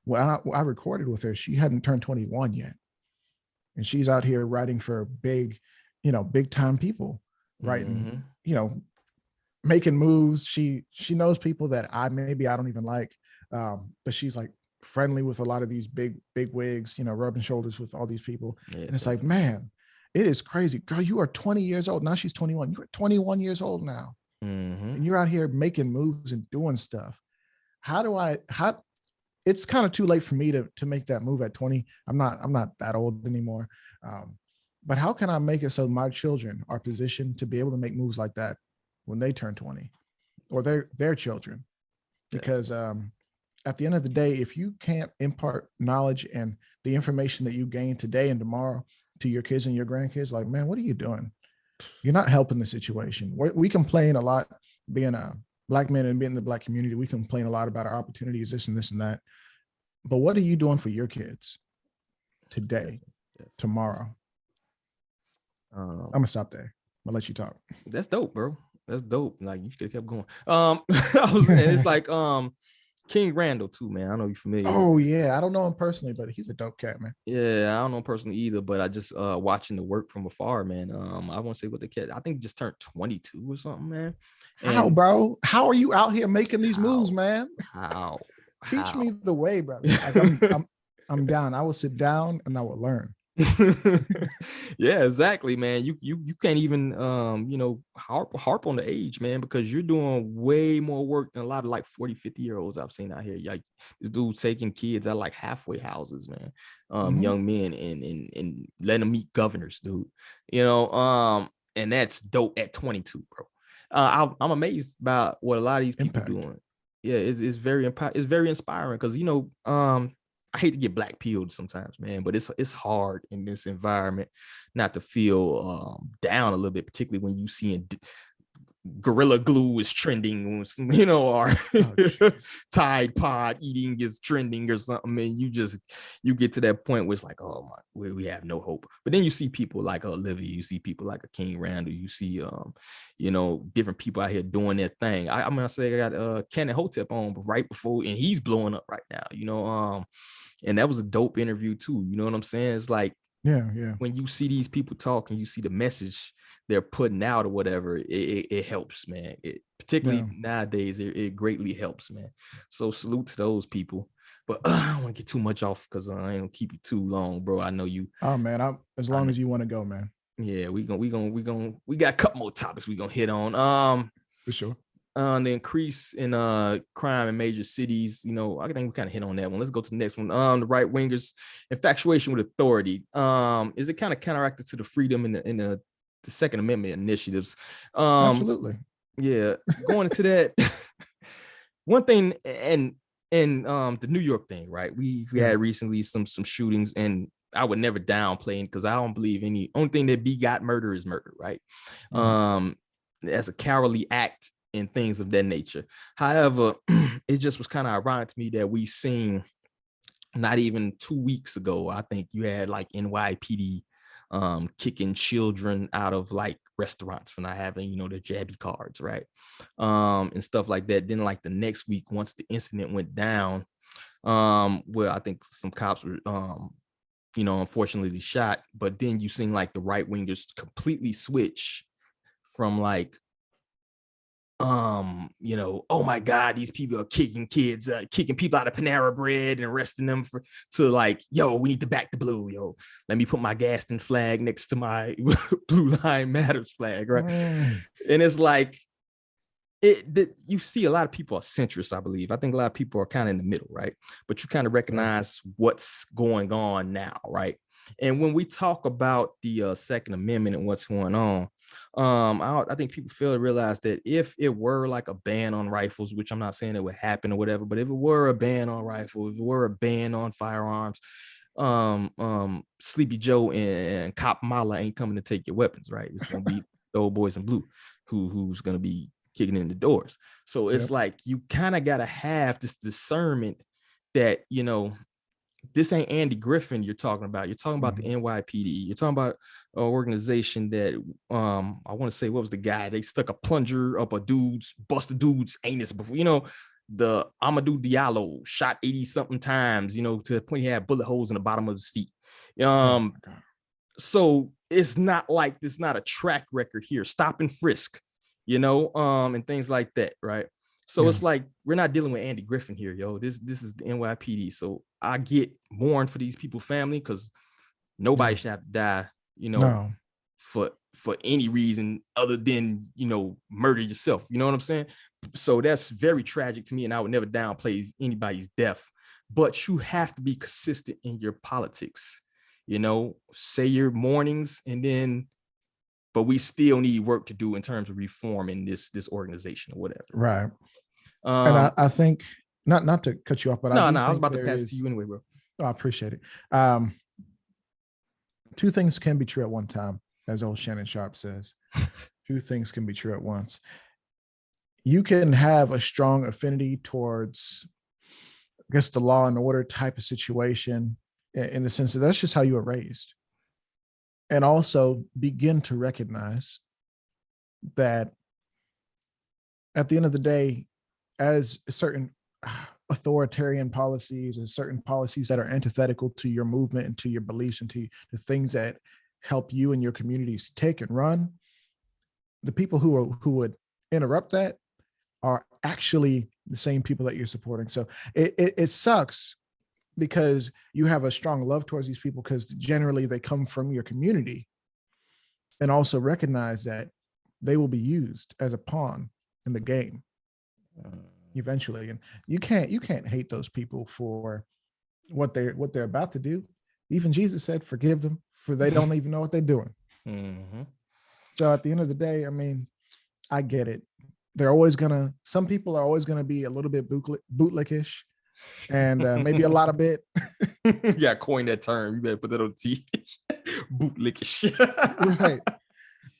S5: when I recorded with her, she hadn't turned 21 yet. And she's out here writing for big time people, writing, making moves. She knows people that I don't even like. But she's like friendly with a lot of these big wigs, rubbing shoulders with all these people.
S4: Yeah,
S5: and it's like, man, it is crazy. Girl, you are 20 years old. Now she's 21. You are 21 years old now. And you're out here making moves and doing stuff. It's kind of too late for me to make that move at 20. I'm not that old anymore. But how can I make it so my children are positioned to be able to make moves like that when they turn 20, or their children? Because at the end of the day, if you can't impart knowledge and the information that you gain today and tomorrow to your kids and your grandkids, like, man, what are you doing? You're not helping the situation. We complain a lot, being a Black man and being in the Black community. We complain a lot about our opportunities, this and this and that. But what are you doing for your kids today, tomorrow? I'm gonna stop there. I'll let you talk.
S4: That's dope, bro. That's dope. Like, you could have kept going. And it's like King Randall too, man. I know you're familiar.
S5: Oh yeah, I don't know him personally, but he's a dope cat, man.
S4: Yeah, I don't know him personally either, but I just watching the work from afar, man. I won't say what the cat. I think he just turned 22 or something, man.
S5: How, bro? How are you out here making these moves, man?
S4: How?
S5: Teach me the way, brother. Like, I'm down. I will sit down and I will learn.
S4: Yeah, exactly, man. You can't even harp on the age, man, because you're doing way more work than a lot of like 40, 50-year-olds I've seen out here. Like, this dude taking kids out like halfway houses, man. Young men and letting them meet governors, dude. And that's dope at 22, bro. I'm amazed by what a lot of these people doing. Yeah, it's very inspiring, because I hate to get black pilled sometimes, man, but it's hard in this environment not to feel down a little bit, particularly when you seeing Gorilla Glue is trending, or Tide Pod eating is trending or something. I mean, you get to that point where it's like, oh my, we have no hope. But then you see people like Olivia, you see people like a King Randall, you see different people out here doing their thing. I got Ken Hotep on right before, and he's blowing up right now, and that was a dope interview too. You know what I'm saying? It's like, yeah. When you see these people talk and you see the message they're putting out or whatever, it helps, man. Particularly nowadays, it greatly helps, man. So salute to those people. But I don't want to get too much off, because I ain't gonna keep you too long, bro. I know you.
S5: Oh man, as long as you want to go, man.
S4: Yeah, we got a couple more topics we gonna hit on.
S5: For sure.
S4: The increase in crime in major cities, I think we kind of hit on that one. Let's go to the next one. The right wingers' infatuation with authority. Is it kind of counteracted to the freedom in the Second Amendment initiatives?
S5: Absolutely.
S4: Yeah, going into that. One thing, and the New York thing, right? We had recently some shootings, and I would never downplay it, because I don't believe only thing that begot murder is murder, right? As a cowardly act and things of that nature. However, it just was kind of ironic to me that we seen not even 2 weeks ago, I think you had like NYPD kicking children out of like restaurants for not having, the jabby cards, right? And stuff like that. Then like the next week, once the incident went down, where I think some cops were unfortunately shot, but then you seen like the right wingers completely switch from like, oh my God, these people are kicking kids, kicking people out of Panera Bread and arresting them to like, yo, we need to back the blue, yo. Let me put my Gaston flag next to my Blue Line Matters flag, right? And it's like, you see a lot of people are centrist, I believe. I think a lot of people are kind of in the middle, right? But you kind of recognize what's going on now, right? And when we talk about the Second Amendment and what's going on, I think people fail to realize that if it were like a ban on rifles, which I'm not saying it would happen or whatever, but if it were a ban on rifles, if it were a ban on firearms, Sleepy Joe and Cop Mala ain't coming to take your weapons, right? It's gonna be the old boys in blue who's gonna be kicking in the doors. So it's like, you kind of gotta have this discernment that, this ain't Andy Griffin you're talking about. You're talking about the NYPD. You're talking about an organization that, I want to say, what was the guy? They stuck a plunger up bust a dude's anus before, the Amadou Diallo shot 80 something times, to the point he had bullet holes in the bottom of his feet. So it's not like, there's not a track record here. Stop and frisk, and things like that, right? So it's like, we're not dealing with Andy Griffin here, yo. This is the NYPD. So I get mourn for these people's family, because nobody should have to die, for any reason other than, murder yourself. You know what I'm saying? So that's very tragic to me, and I would never downplay anybody's death. But you have to be consistent in your politics. Say your mournings, but we still need work to do in terms of reforming this organization or whatever.
S5: Right. And I think not to cut you off, but
S4: I was about to pass it to you anyway, bro.
S5: I appreciate it. Two things can be true at one time, as old Shannon Sharp says. Two things can be true at once. You can have a strong affinity towards, I guess, the law and order type of situation, in the sense that that's just how you were raised. And also begin to recognize that at the end of the day, as certain authoritarian policies and certain policies that are antithetical to your movement and to your beliefs and to the things that help you and your communities take and run, the people who would interrupt that are actually the same people that you're supporting. So it sucks, because you have a strong love towards these people because generally they come from your community, and also recognize that they will be used as a pawn in the game eventually. And you can't hate those people for what they're about to do. Even Jesus said, forgive them, for they don't even know what they're doing.
S4: Mm-hmm.
S5: So at the end of the day, I mean, I get it. Some people are always going to be a little bit bootlickish, and maybe a lot of bit.
S4: Yeah, coin that term. You better put that on the T. Bootlickish.
S5: Right.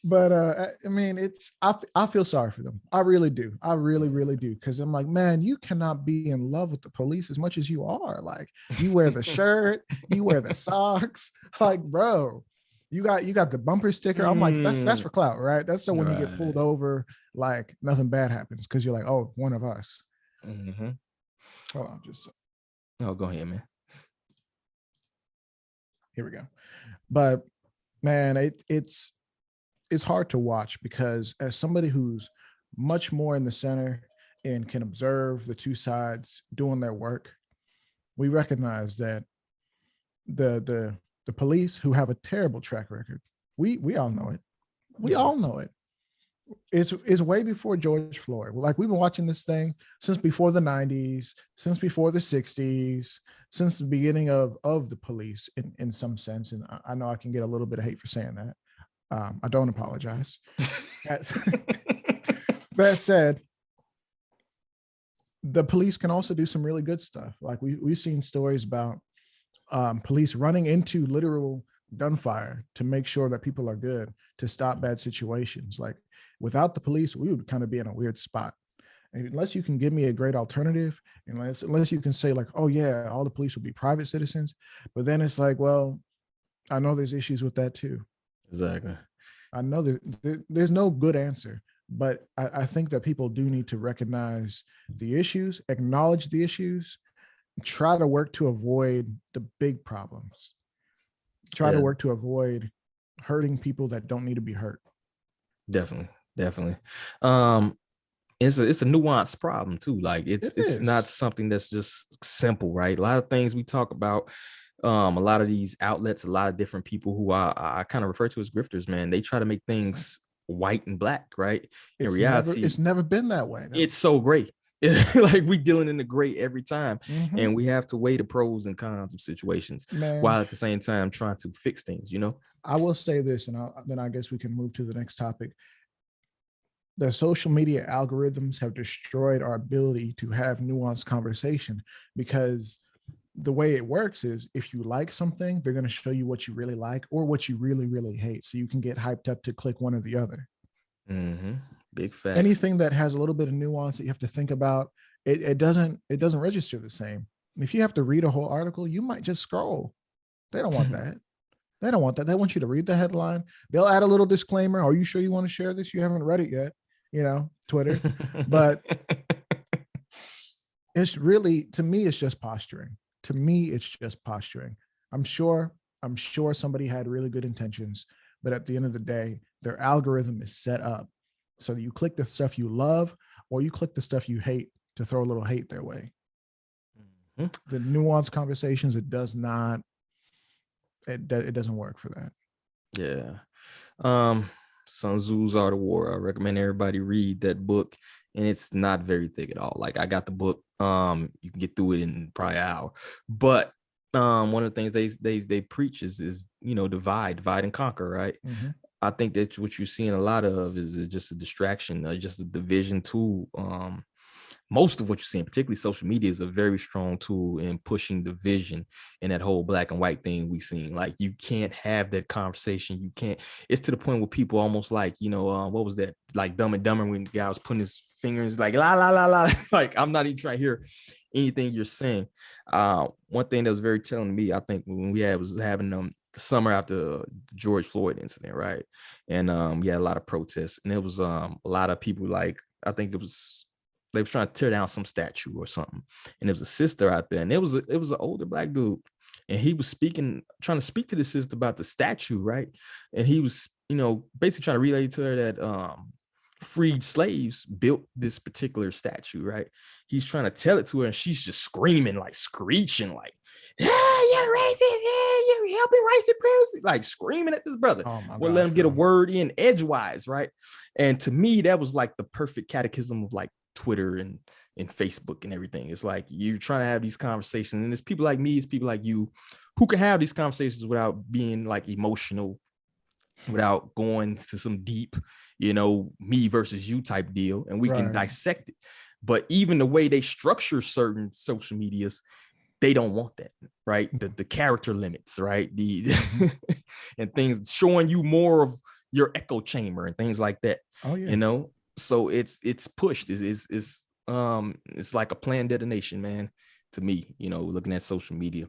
S5: But I mean, I feel sorry for them. I really do. I really, really do. Because I'm like, man, you cannot be in love with the police as much as you are. Like, you wear the shirt, you wear the socks. Like, bro, you got the bumper sticker. I'm like, that's for clout, right? That's so when you get pulled over, like nothing bad happens, because you're like, oh, one of us.
S4: Mm-hmm.
S5: Hold on, just
S4: go ahead, man.
S5: Here we go. But man, it's hard to watch, because as somebody who's much more in the center and can observe the two sides doing their work, we recognize that the police, who have a terrible track record, we all know it. We all know it. It's way before George Floyd. Like, we've been watching this thing since before the 90s, since before the 60s, since the beginning of the police in some sense. And I know I can get a little bit of hate for saying that. I don't apologize. That said, the police can also do some really good stuff. Like, we've seen stories about police running into literal gunfire to make sure that people are good, to stop bad situations. Like, without the police, we would kind of be in a weird spot. And unless you can give me a great alternative, unless you can say like, oh yeah, all the police will be private citizens, but then it's like, well, I know there's issues with that too.
S4: Exactly.
S5: I know there's no good answer, but I think that people do need to recognize the issues, acknowledge the issues, try to work to avoid the big problems. Try to work to avoid hurting people that don't need to be hurt.
S4: Definitely. It's a nuanced problem too. Like, it's not something that's just simple, right? A lot of things we talk about, a lot of these outlets, a lot of different people who I kind of refer to as grifters, man, they try to make things white and black, right? In reality,
S5: it's never been that way, though.
S4: It's so gray. Like, we dealing in the gray every time. Mm-hmm. And we have to weigh the pros and cons of situations, while at the same time trying to fix things,
S5: I will say this, and then I guess we can move to the next topic. The social media algorithms have destroyed our ability to have nuanced conversation, because the way it works is, if you like something, they're going to show you what you really like or what you really, really hate. So you can get hyped up to click one or the other.
S4: Mm-hmm. Big facts.
S5: Anything that has a little bit of nuance that you have to think about, it doesn't register the same. If you have to read a whole article, you might just scroll. They don't want that. They don't want that. They want you to read the headline. They'll add a little disclaimer. Are you sure you want to share this? You haven't read it yet. Twitter. But it's really, to me, it's just posturing. I'm sure somebody had really good intentions, but at the end of the day, their algorithm is set up so that you click the stuff you love or you click the stuff you hate to throw a little hate their way.
S4: Mhm.
S5: The nuanced conversations, it doesn't work for that.
S4: Yeah. Sun Tzu's Art of War. I recommend everybody read that book, and it's not very thick at all. Like, I got the book. You can get through it in probably an hour. But one of the things they preach is divide and conquer, right?
S5: Mm-hmm.
S4: I think that's what you're seeing a lot of is just a distraction, just a division tool. Most of what you're seeing, particularly social media, is a very strong tool in pushing division and that whole black and white thing we seen. Like, you can't have that conversation. You can't. It's to the point where people almost like, what was that? Like Dumb and Dumber, when the guy was putting his fingers like la la la la. Like, I'm not even trying to hear anything you're saying. One thing that was very telling to me, I think, when was having the summer after the George Floyd incident, right? And we had a lot of protests, and it was a lot of people, like, I think they was trying to tear down some statue or something, and there was a sister out there, and it was an older black dude, and he was trying to speak to the sister about the statue, right? And he was basically trying to relay to her that freed slaves built this particular statue, right? He's trying to tell it to her, and she's just screaming, like screeching, like, you're racist, you're helping white supremacy, like screaming at this brother.
S5: Oh my
S4: Well,
S5: gosh,
S4: let him get a
S5: bro.
S4: word in edgewise, right? And to me, that was like the perfect catechism of like Twitter and Facebook and everything. It's like you're trying to have these conversations, and it's people like me, it's people like you who can have these conversations without being like emotional, without going to some deep, me versus you type deal, and we can
S5: Right.
S4: dissect it. But even the way they structure certain social medias, they don't want that, right? The character limits, right? The and things showing you more of your echo chamber and things like that.
S5: Oh yeah.
S4: So it's pushed. It's like a planned detonation, man, to me, looking at social media.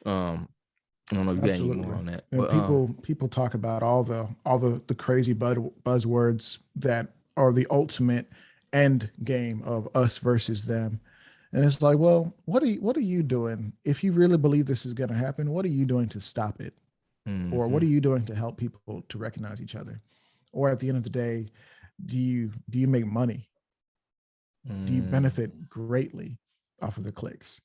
S4: I don't know if you got any more on that.
S5: And
S4: But
S5: people talk about all the crazy buzzwords that are the ultimate end game of us versus them. And it's like, well, what are you doing? If you really believe this is going to happen, what are you doing to stop it? Or what are you doing to help people to recognize each other? Or at the end of the day, do you make money? Do you benefit greatly off of the clicks?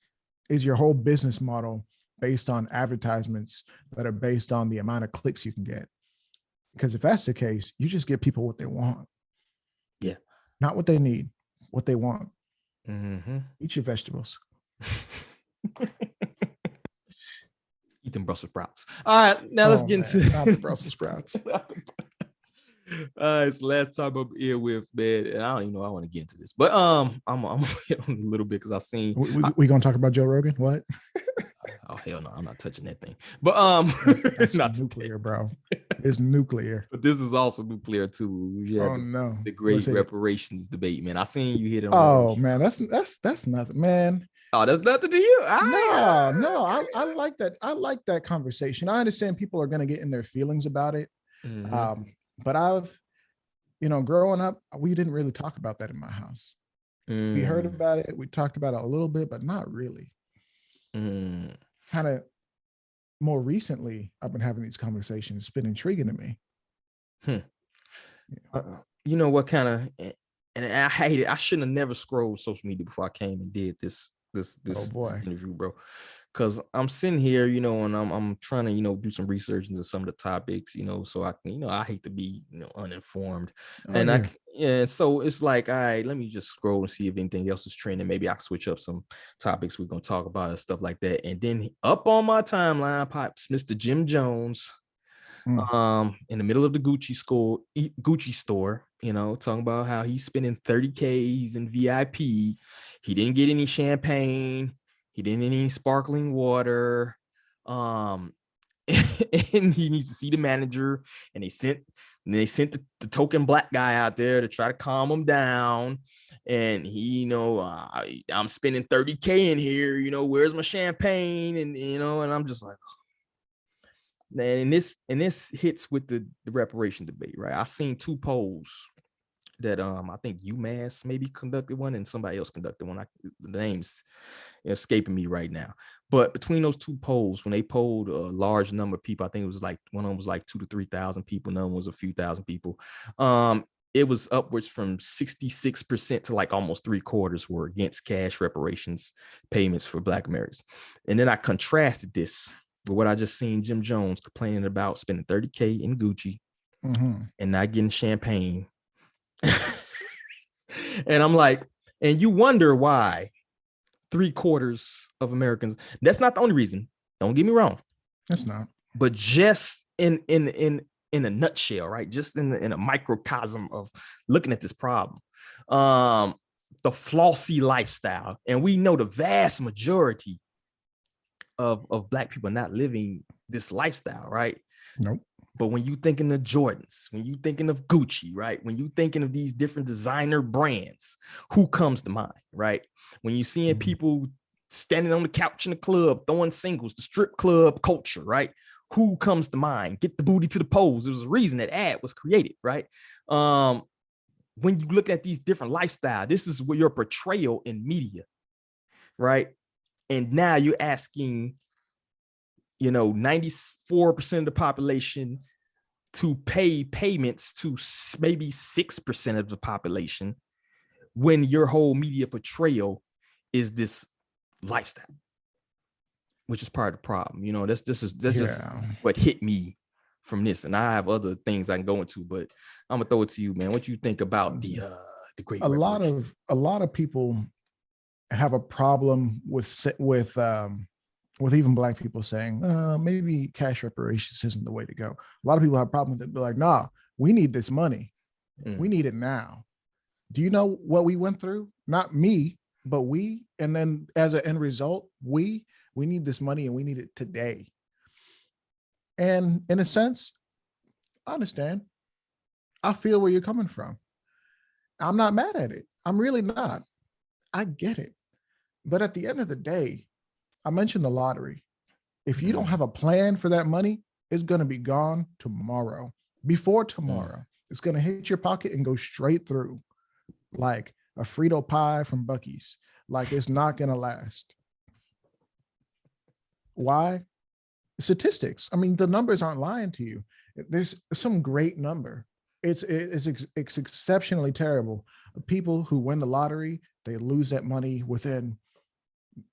S5: Is your whole business model based on advertisements that are based on the amount of clicks you can get? Because if that's the case, you just give people what they want.
S4: Yeah.
S5: Not what they need, what they want.
S4: Mm-hmm.
S5: Eat your vegetables.
S4: Eat them Brussels sprouts. All right, now let's get into
S5: not the Brussels sprouts.
S4: It's the last time I'm here with, man, and I don't even know I want to get into this, but I'm gonna hit on a little bit because I've seen
S5: we gonna talk about Joe Rogan. What?
S4: Oh hell no, I'm not touching that thing. But
S5: that's
S4: not
S5: nuclear, bro. It's nuclear.
S4: But this is also nuclear too.
S5: Oh no,
S4: the great reparations debate, man. I seen you hit it on.
S5: Oh man, that's nothing, man.
S4: Oh, that's nothing to you.
S5: No, I like that. I like that conversation. I understand people are gonna get in their feelings about it. Mm-hmm. But I've, growing up, we didn't really talk about that in my house. We heard about it. We talked about it a little bit, but not really. Kind of more recently, I've been having these conversations. It's been intriguing to me.
S4: You know what kind of, and I hate it. I shouldn't have never scrolled social media before I came and did this interview, bro. Because I'm sitting here, and I'm trying to, do some research into some of the topics, so I can, I hate to be, uninformed. So it's like, all right, let me just scroll and see if anything else is trending. Maybe I can switch up some topics we're going to talk about and stuff like that. And then up on my timeline pops Mr. Jim Jones, in the middle of the Gucci store, talking about how he's spending 30Ks in VIP. He didn't get any champagne. He didn't need any sparkling water. And he needs to see the manager. And they sent the token black guy out there to try to calm him down. And he, I'm spending 30K in here. Where's my champagne? And and I'm just like, and this hits with the reparation debate, right? I seen two polls that I think UMass maybe conducted one and somebody else conducted one. The name's escaping me right now. But between those two polls, when they polled a large number of people, I think it was like one of them was like 2,000 to 3,000 people, another one was a few thousand people. it was upwards from 66% to like almost 3/4 were against cash reparations payments for Black Americans. And then I contrasted this with what I just seen Jim Jones complaining about spending $30K in Gucci and not getting champagne. And I'm like, and you wonder why 3/4 of Americans, that's not the only reason. Don't get me wrong.
S5: That's not.
S4: But just in a nutshell, right? Just in a microcosm of looking at this problem, the flossy lifestyle, and we know the vast majority of Black people are not living this lifestyle, right?
S5: Nope.
S4: But when you thinking of Jordans, when you thinking of Gucci, right? When you thinking of these different designer brands, who comes to mind, right? When you seeing people standing on the couch in the club, throwing singles, the strip club culture, right? Who comes to mind? Get the booty to the pose. There was a reason that ad was created, right? When you look at these different lifestyles, this is what your portrayal in media, right? And now you're asking, 94% of the population to pay payments to maybe 6% of the population when your whole media portrayal is this lifestyle, which is part of the problem. That's just what hit me from this. And I have other things I can go into, but I'm gonna throw it to you, man. What you think about the great Reparation?
S5: A lot of people have a problem with even Black people saying maybe cash reparations isn't the way to go. A lot of people have a problem with it. They're like, nah, we need this money. We need it now. Do you know what we went through? Not me, but we. And then as an end result, we need this money and we need it today. And in a sense, I understand. I feel where you're coming from. I'm not mad at it. I'm really not. I get it. But at the end of the day, I mentioned the lottery. If you don't have a plan for that money, it's going to be gone tomorrow. Before tomorrow, it's going to hit your pocket and go straight through like a Frito pie from Buc-ee's. Like it's not going to last. Why? Statistics. I mean, the numbers aren't lying to you. There's some great number. It's exceptionally terrible. People who win the lottery, they lose that money within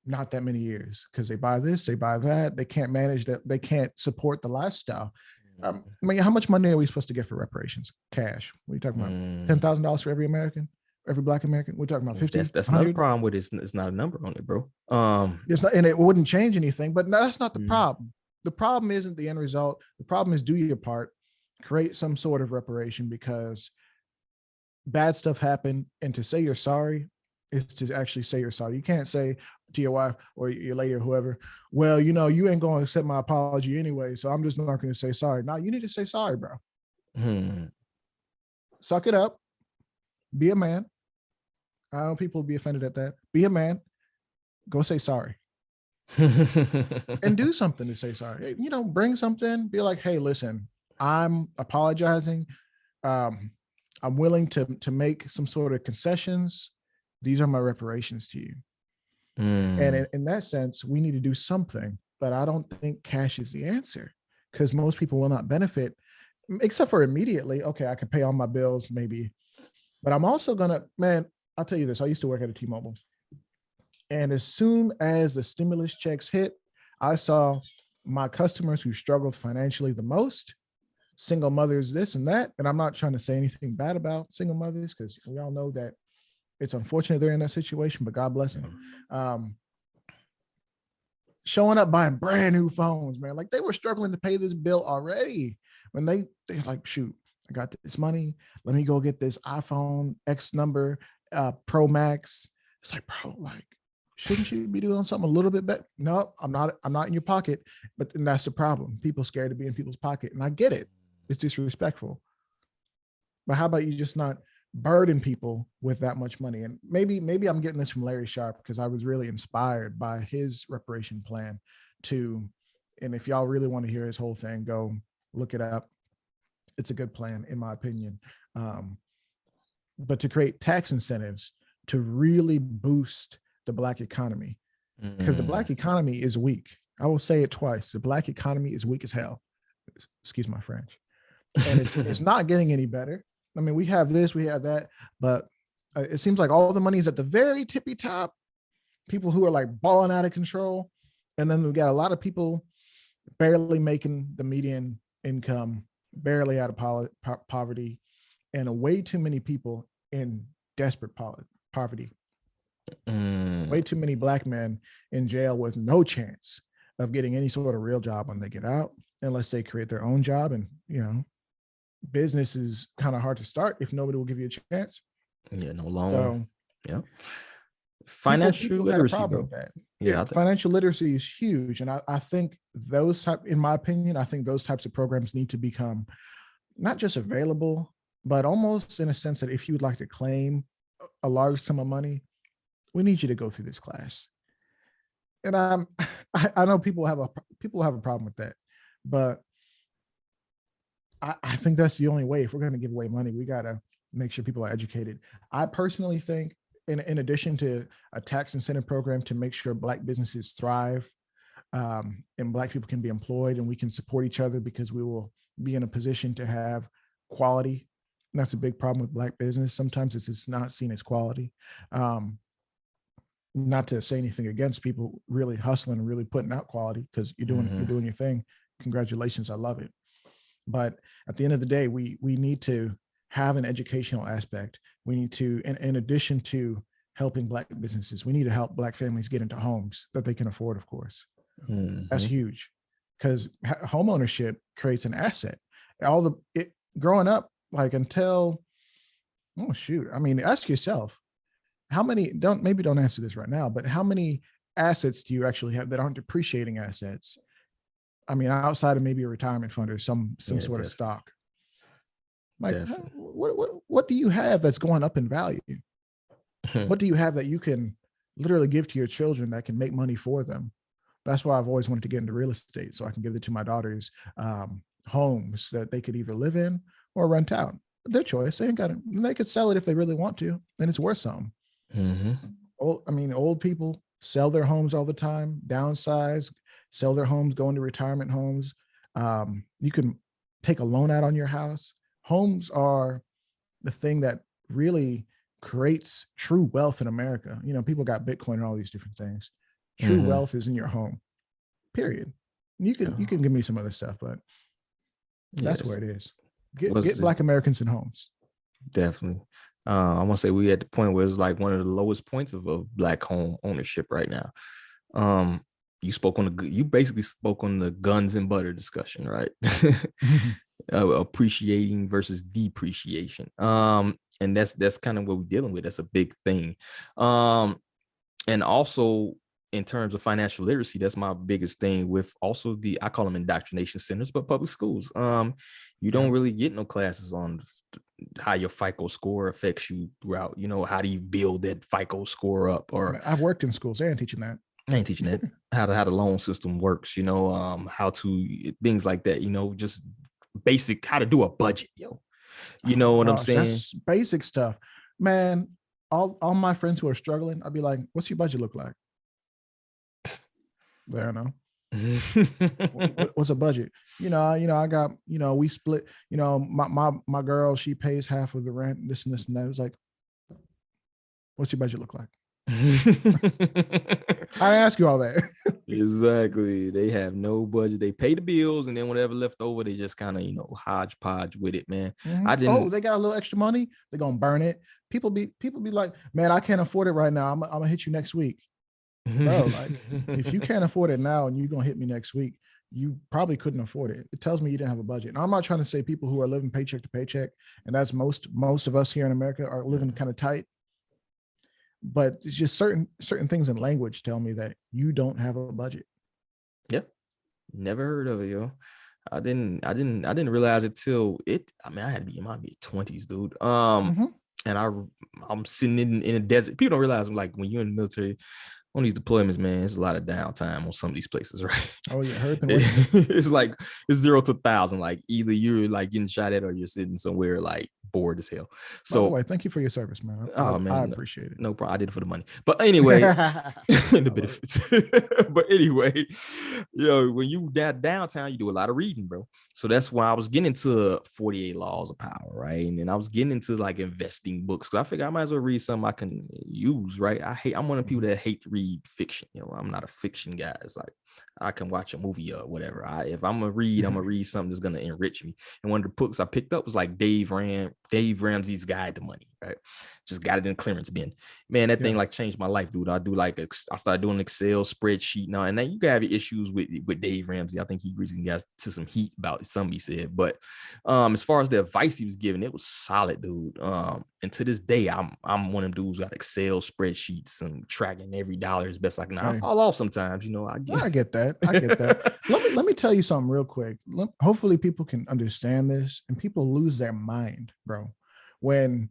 S5: not that many years because they buy this, they buy that. They can't manage that. They can't support the lifestyle. I mean, how much money are we supposed to get for reparations? Cash. What are you talking about? $10,000 for every American, every Black American? We're talking about 50.
S4: That's another problem with it. It's not a number on it, bro.
S5: It's not, and it wouldn't change anything. But no, that's not the problem. The problem isn't the end result. The problem is do your part, create some sort of reparation because bad stuff happened, and to say you're sorry is to actually say you're sorry. You can't say to your wife or your lady or whoever, well, you ain't going to accept my apology anyway, so I'm just not going to say sorry. No, you need to say sorry, bro. Suck it up. Be a man. I know people will be offended at that. Be a man. Go say sorry. And do something to say sorry. Bring something. Be like, hey, listen, I'm apologizing. I'm willing to make some sort of concessions. These are my reparations to you. And in that sense, we need to do something. But I don't think cash is the answer because most people will not benefit, except for immediately. Okay, I can pay all my bills maybe. But I'm also man, I'll tell you this. I used to work at a T-Mobile. And as soon as the stimulus checks hit, I saw my customers who struggled financially the most, single mothers, this and that. And I'm not trying to say anything bad about single mothers because we all know that it's unfortunate they're in that situation, but God bless them. Showing up buying brand new phones, man. Like they were struggling to pay this bill already. When they're like, shoot, I got this money. Let me go get this iPhone X number, Pro Max. It's like, bro, like, shouldn't you be doing something a little bit better? No, I'm not in your pocket. But that's the problem. People scared to be in people's pocket. And I get it. It's disrespectful. But how about you just not burden people with that much money? And maybe I'm getting this from Larry Sharp because I was really inspired by his reparation plan and if y'all really want to hear his whole thing, go look it up. It's a good plan, in my opinion. But to create tax incentives to really boost the Black economy, because the Black economy is weak. I will say it twice. The Black economy is weak as hell. Excuse my French. And it's not getting any better. I mean, we have this, we have that, but it seems like all the money is at the very tippy top. People who are like balling out of control, and then we got a lot of people barely making the median income, barely out of poverty, and way too many people in desperate poverty. Way too many Black men in jail with no chance of getting any sort of real job when they get out, unless they create their own job. And, you know, business is kind of hard to start if nobody will give you a chance.
S4: Yeah, no loan.
S5: So,
S4: yeah. Financial
S5: people
S4: literacy,
S5: bro.
S4: with
S5: that.
S4: Yeah,
S5: financial literacy is huge. And I think in my opinion, I think those types of programs need to become not just available, but almost in a sense that if you would like to claim a large sum of money, we need you to go through this class. And I know people have a problem with that, but I think that's the only way. If we're going to give away money, we got to make sure people are educated. I personally think, in addition to a tax incentive program to make sure Black businesses thrive, and Black people can be employed and we can support each other, because we will be in a position to have quality. And that's a big problem with Black business. Sometimes it's not seen as quality. Not to say anything against people really hustling and really putting out quality, because you're doing your thing. Congratulations, I love it. But at the end of the day, we need to have an educational aspect. We need to, in addition to helping Black businesses, we need to help Black families get into homes that they can afford, of course. That's huge, because home ownership creates an asset. Growing up, like until, oh shoot, I mean, ask yourself, how many, don't answer this right now, but how many assets do you actually have that aren't depreciating assets? I mean, outside of maybe a retirement fund or some sort of stock. Like, what do you have that's going up in value? What do you have that you can literally give to your children that can make money for them? That's why I've always wanted to get into real estate, so I can give it to my daughters, homes that they could either live in or rent out. Their choice. They could sell it if they really want to, and it's worth something. Old people sell their homes all the time, downsize, sell their homes, go into retirement homes. You can take a loan out on your house. Homes are the thing that really creates true wealth in America. You know, people got Bitcoin and all these different things. True wealth is in your home, period. You can give me some other stuff, but that's where it is. Get Black Americans in homes. Definitely.
S4: I want to say we at the point where it's like one of the lowest points of Black home ownership right now. You basically spoke on the guns and butter discussion, right? Appreciating versus depreciation. And that's kind of what we're dealing with. That's a big thing. And also in terms of financial literacy, that's my biggest thing with also I call them indoctrination centers, but public schools. You don't really get no classes on how your FICO score affects you throughout, you know, how do you build that FICO score up? Or
S5: I've worked in schools. They ain't teaching that.
S4: I ain't teaching that. how the loan system works, you know, how to things like that, you know, just basic, how to do a budget, yo. You know what I'm saying?
S5: That's basic stuff, man. All my friends who are struggling, I'll be like, what's your budget look like? I don't know. What's a budget? You know, I got, you know, we split, you know, my girl, she pays half of the rent, this and that. It was like, what's your budget look like? I ask you all that.
S4: Exactly. They have no budget. They pay the bills, and then whatever left over, they just kind of, you know, hodgepodge with it, man.
S5: They got a little extra money, they're gonna burn it. People be like, man, I can't afford it right now. I'm gonna hit you next week. Bro, like, if you can't afford it now and you're gonna hit me next week, you probably couldn't afford it. It tells me you didn't have a budget. Now, I'm not trying to say people who are living paycheck to paycheck, and that's most of us here in America are living kind of tight. But it's just certain things in language tell me that you don't have a budget.
S4: Yep. Never heard of it, yo. I didn't realize it till I had to be in my mid-20s, dude. And I'm sitting in a desert. People don't realize, like, when you're in the military on these deployments, man, it's a lot of downtime on some of these places, right?
S5: Oh yeah,
S4: it's like it's 0 to 1,000. Like, either you're like getting shot at or you're sitting somewhere like bored as hell.
S5: By the
S4: So,
S5: way, thank you for your service, man.
S4: oh man,
S5: I appreciate it.
S4: no problem. I did it for the money. But anyway, the
S5: it.
S4: benefits. But anyway, when you downtown, you do a lot of reading, bro. So that's why I was getting into 48 Laws of Power, right? And then I was getting into like investing books because I figured I might as well read something I can use, right? I'm one of the people that hate to read fiction. I'm not a fiction guy. It's like I can watch a movie or whatever. If I'm gonna read, I'm gonna read something that's gonna enrich me. And one of the books I picked up was like Dave Ramsey's Guide to Money, right? Just got it in clearance bin. Man, that thing like changed my life, dude. I started doing Excel spreadsheet now, and then you can have issues with Dave Ramsey. I think he recently got to some heat about something he said, but as far as the advice he was giving, it was solid, dude. And to this day, I'm one of them dudes who got Excel spreadsheets and tracking every dollar as best I can. I fall off sometimes,
S5: I get that. Let me tell you something real quick. Hopefully people can understand this, and people lose their mind, bro. When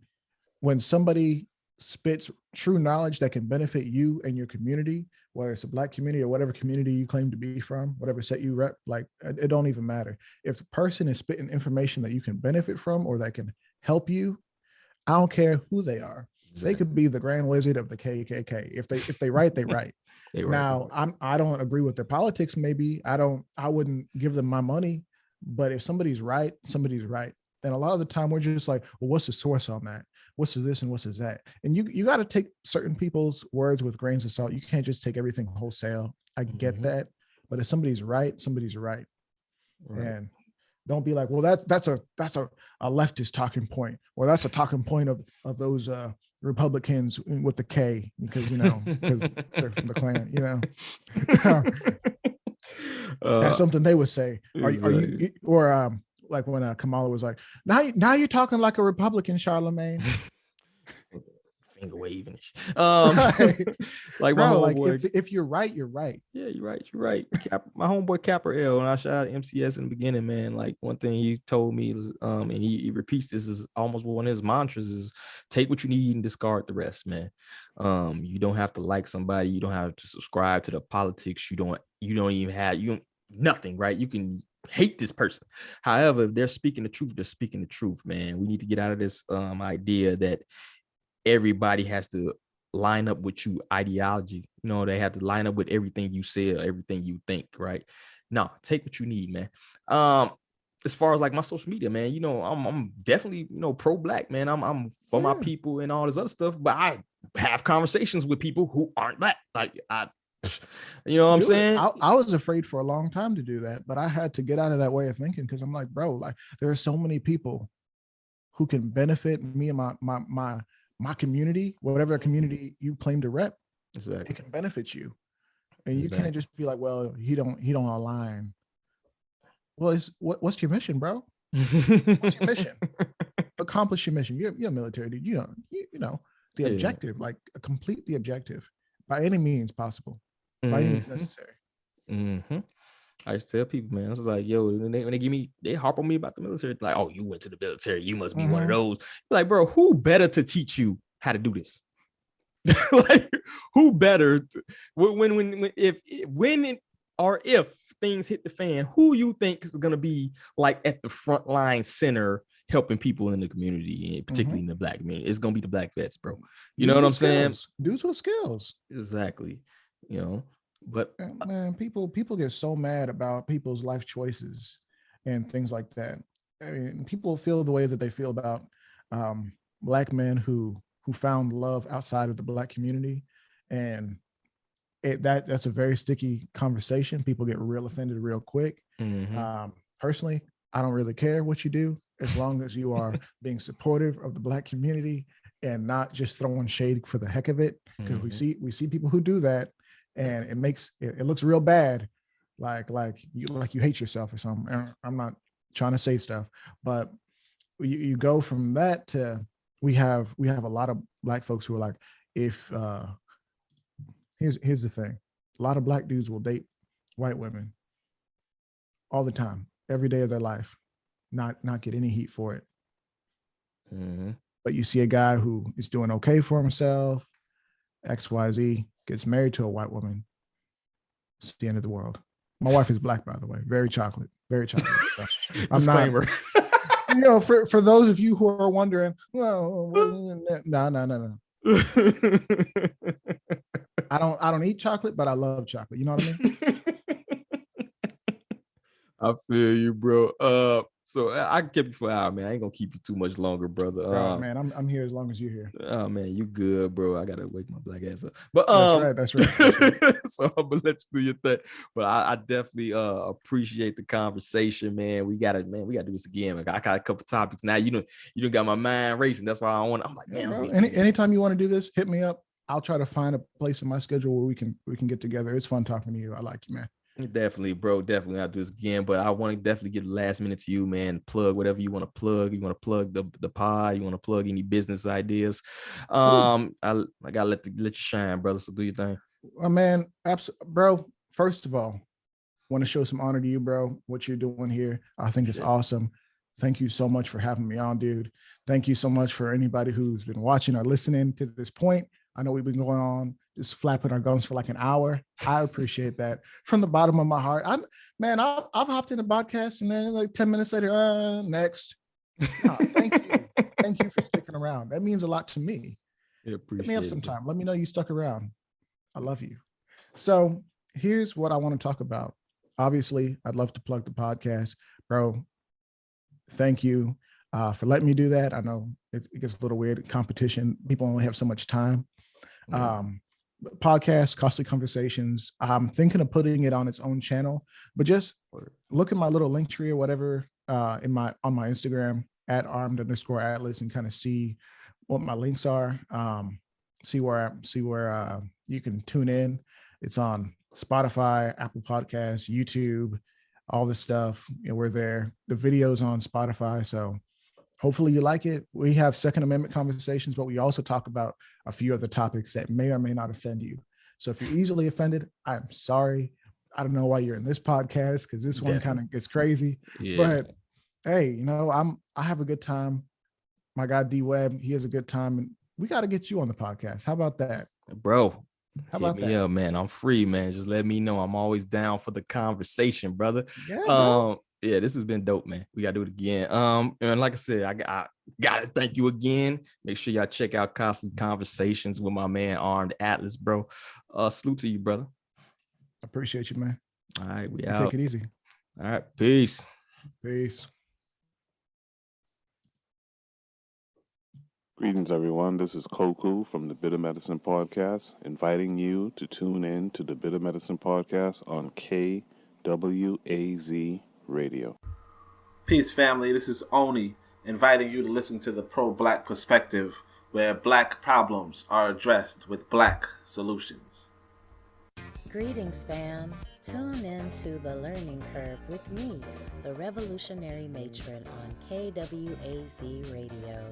S5: somebody spits true knowledge that can benefit you and your community, whether it's a Black community or whatever community you claim to be from, whatever set you rep, like it don't even matter. If the person is spitting information that you can benefit from or that can help you, I don't care who they are. Exactly. They could be the Grand Wizard of the KKK. If they write, they write. Now, I don't agree with their politics. Maybe I wouldn't give them my money, but if somebody's right, somebody's right. And a lot of the time we're just like, well, what's the source on that? What's this and what's that? And you got to take certain people's words with grains of salt. You can't just take everything wholesale. I get that. But if somebody's right, somebody's right. And don't be like, well, that's a leftist talking point, or that's a talking point of those Republicans with the K, because they're from the Klan, that's something they would say. Are you or like when Kamala was like, now you're talking like a Republican, Charlemagne.
S4: Finger waving.
S5: Like, bro, like if you're right, you're right.
S4: Yeah, you're right. My homeboy Capper L, and I shout out MCS in the beginning, man. Like one thing he told me was, and he repeats this is almost one of his mantras is take what you need and discard the rest, man. You don't have to like somebody, you don't have to subscribe to the politics, you don't even have nothing, right? You can hate this person. However, if they're speaking the truth, they're speaking the truth, man. We need to get out of this idea that everybody has to line up with you ideology. They have to line up with everything you say or everything you think, right? No, take what you need, man. As far as like my social media, man, I'm definitely, pro-Black, man. I'm for my people and all this other stuff, but I have conversations with people who aren't Black. Like what I'm saying?
S5: I was afraid for a long time to do that, but I had to get out of that way of thinking, because I'm like, bro, like there are so many people who can benefit me and my community, whatever community you claim to rep. Exactly. It can benefit you. And you can't just be like, well, he don't align. Well, what's your mission, bro? What's your mission? Accomplish your mission. You're a military dude. The objective, like complete the objective by any means possible, by any means necessary.
S4: I just tell people, man, I was like, yo, when they harp on me about the military, like, oh, you went to the military, you must be one of those. Like, bro, who better to teach you how to do this? Like, who better if things hit the fan, who you think is going to be like at the front line center helping people in the community, and particularly in the Black community? It's going to be the Black vets, bro. You know what I'm saying?
S5: Dudes with skills.
S4: Exactly. But
S5: man, people get so mad about people's life choices and things like that. I mean, people feel the way that they feel about Black men who found love outside of the Black community, and that's a very sticky conversation. People get real offended real quick. Personally, I don't really care what you do, as long as you are being supportive of the Black community and not just throwing shade for the heck of it. Because we see people who do that, and it looks real bad, like you hate yourself or something. I'm not trying to say stuff, but you go from that to we have a lot of Black folks who are like, if here's the thing, a lot of Black dudes will date white women all the time, every day of their life, not get any heat for it. But you see a guy who is doing okay for himself, XYZ, gets married to a white woman, it's the end of the world. My wife is Black, by the way, very chocolate. So I'm
S4: disclaimer.
S5: For those of you who are wondering, well, no. I don't eat chocolate, but I love chocolate. You know what I mean?
S4: I feel you, bro. So I kept you for an hour, man. I ain't gonna keep you too much longer, brother.
S5: Bro, man, I'm here as long as you're here.
S4: Oh man, you good, bro. I gotta wake my black ass up. But
S5: That's right.
S4: So I'm gonna let you do your thing. But I definitely appreciate the conversation, man. We gotta do this again. Like, I got a couple topics now. You don't got my mind racing. That's why I'm like, man,
S5: bro, anytime you want to do this, hit me up. I'll try to find a place in my schedule where we can get together. It's fun talking to you. I like you, man.
S4: Definitely, bro. Definitely, I'll do this again. But I want to definitely get the last minute to you, man. Plug whatever you want to plug. You want to plug the pod. You want to plug any business ideas. I gotta let you shine, brother. So do your thing.
S5: Man, bro. First of all, want to show some honor to you, bro. What you're doing here, I think it's awesome. Thank you so much for having me on, dude. Thank you so much for anybody who's been watching or listening to this point. I know we've been going on just flapping our gums for like an hour. I appreciate that from the bottom of my heart. I've hopped in a podcast and then like 10 minutes later, next. Thank you. Thank you for sticking around. That means a lot to me. Hit me up sometime. Let me know you stuck around. I love you. So here's what I want to talk about. Obviously, I'd love to plug the podcast, bro. Thank you for letting me do that. I know it gets a little weird. Competition. People only have so much time. Podcast, Costly Conversations. I'm thinking of putting it on its own channel, but just look at my little link tree or whatever on my Instagram at armed_atlas and kind of see what my links are. See where you can tune in. It's on Spotify, Apple Podcasts, YouTube, all this stuff. We're there. The video's on Spotify, so hopefully you like it. We have Second Amendment conversations, but we also talk about a few other topics that may or may not offend you. So if you're easily offended, I'm sorry. I don't know why you're in this podcast because this one kind of gets crazy. Yeah. But hey, I have a good time. My guy D Webb, he has a good time, and we got to get you on the podcast. How about that,
S4: bro?
S5: How about that?
S4: Yeah, man. I'm free, man. Just let me know. I'm always down for the conversation, brother.
S5: Yeah, bro.
S4: Yeah, this has been dope, man. We gotta do it again. And like I said, I gotta thank you again. Make sure y'all check out Costly Conversations with my man Armed Atlas, bro. Salute to you, brother.
S5: Appreciate you, man.
S4: All right, we out.
S5: Take it easy.
S4: All right, peace.
S5: Peace.
S1: Greetings, everyone. This is Koku from the Bitter Medicine Podcast, inviting you to tune in to the Bitter Medicine Podcast on KWAZ Radio.
S2: Peace, family. This is Oni, inviting you to listen to the pro-black perspective, where black problems are addressed with black solutions.
S3: Greetings, fam. Tune in to The Learning Curve with me, the revolutionary matron on KWAZ Radio.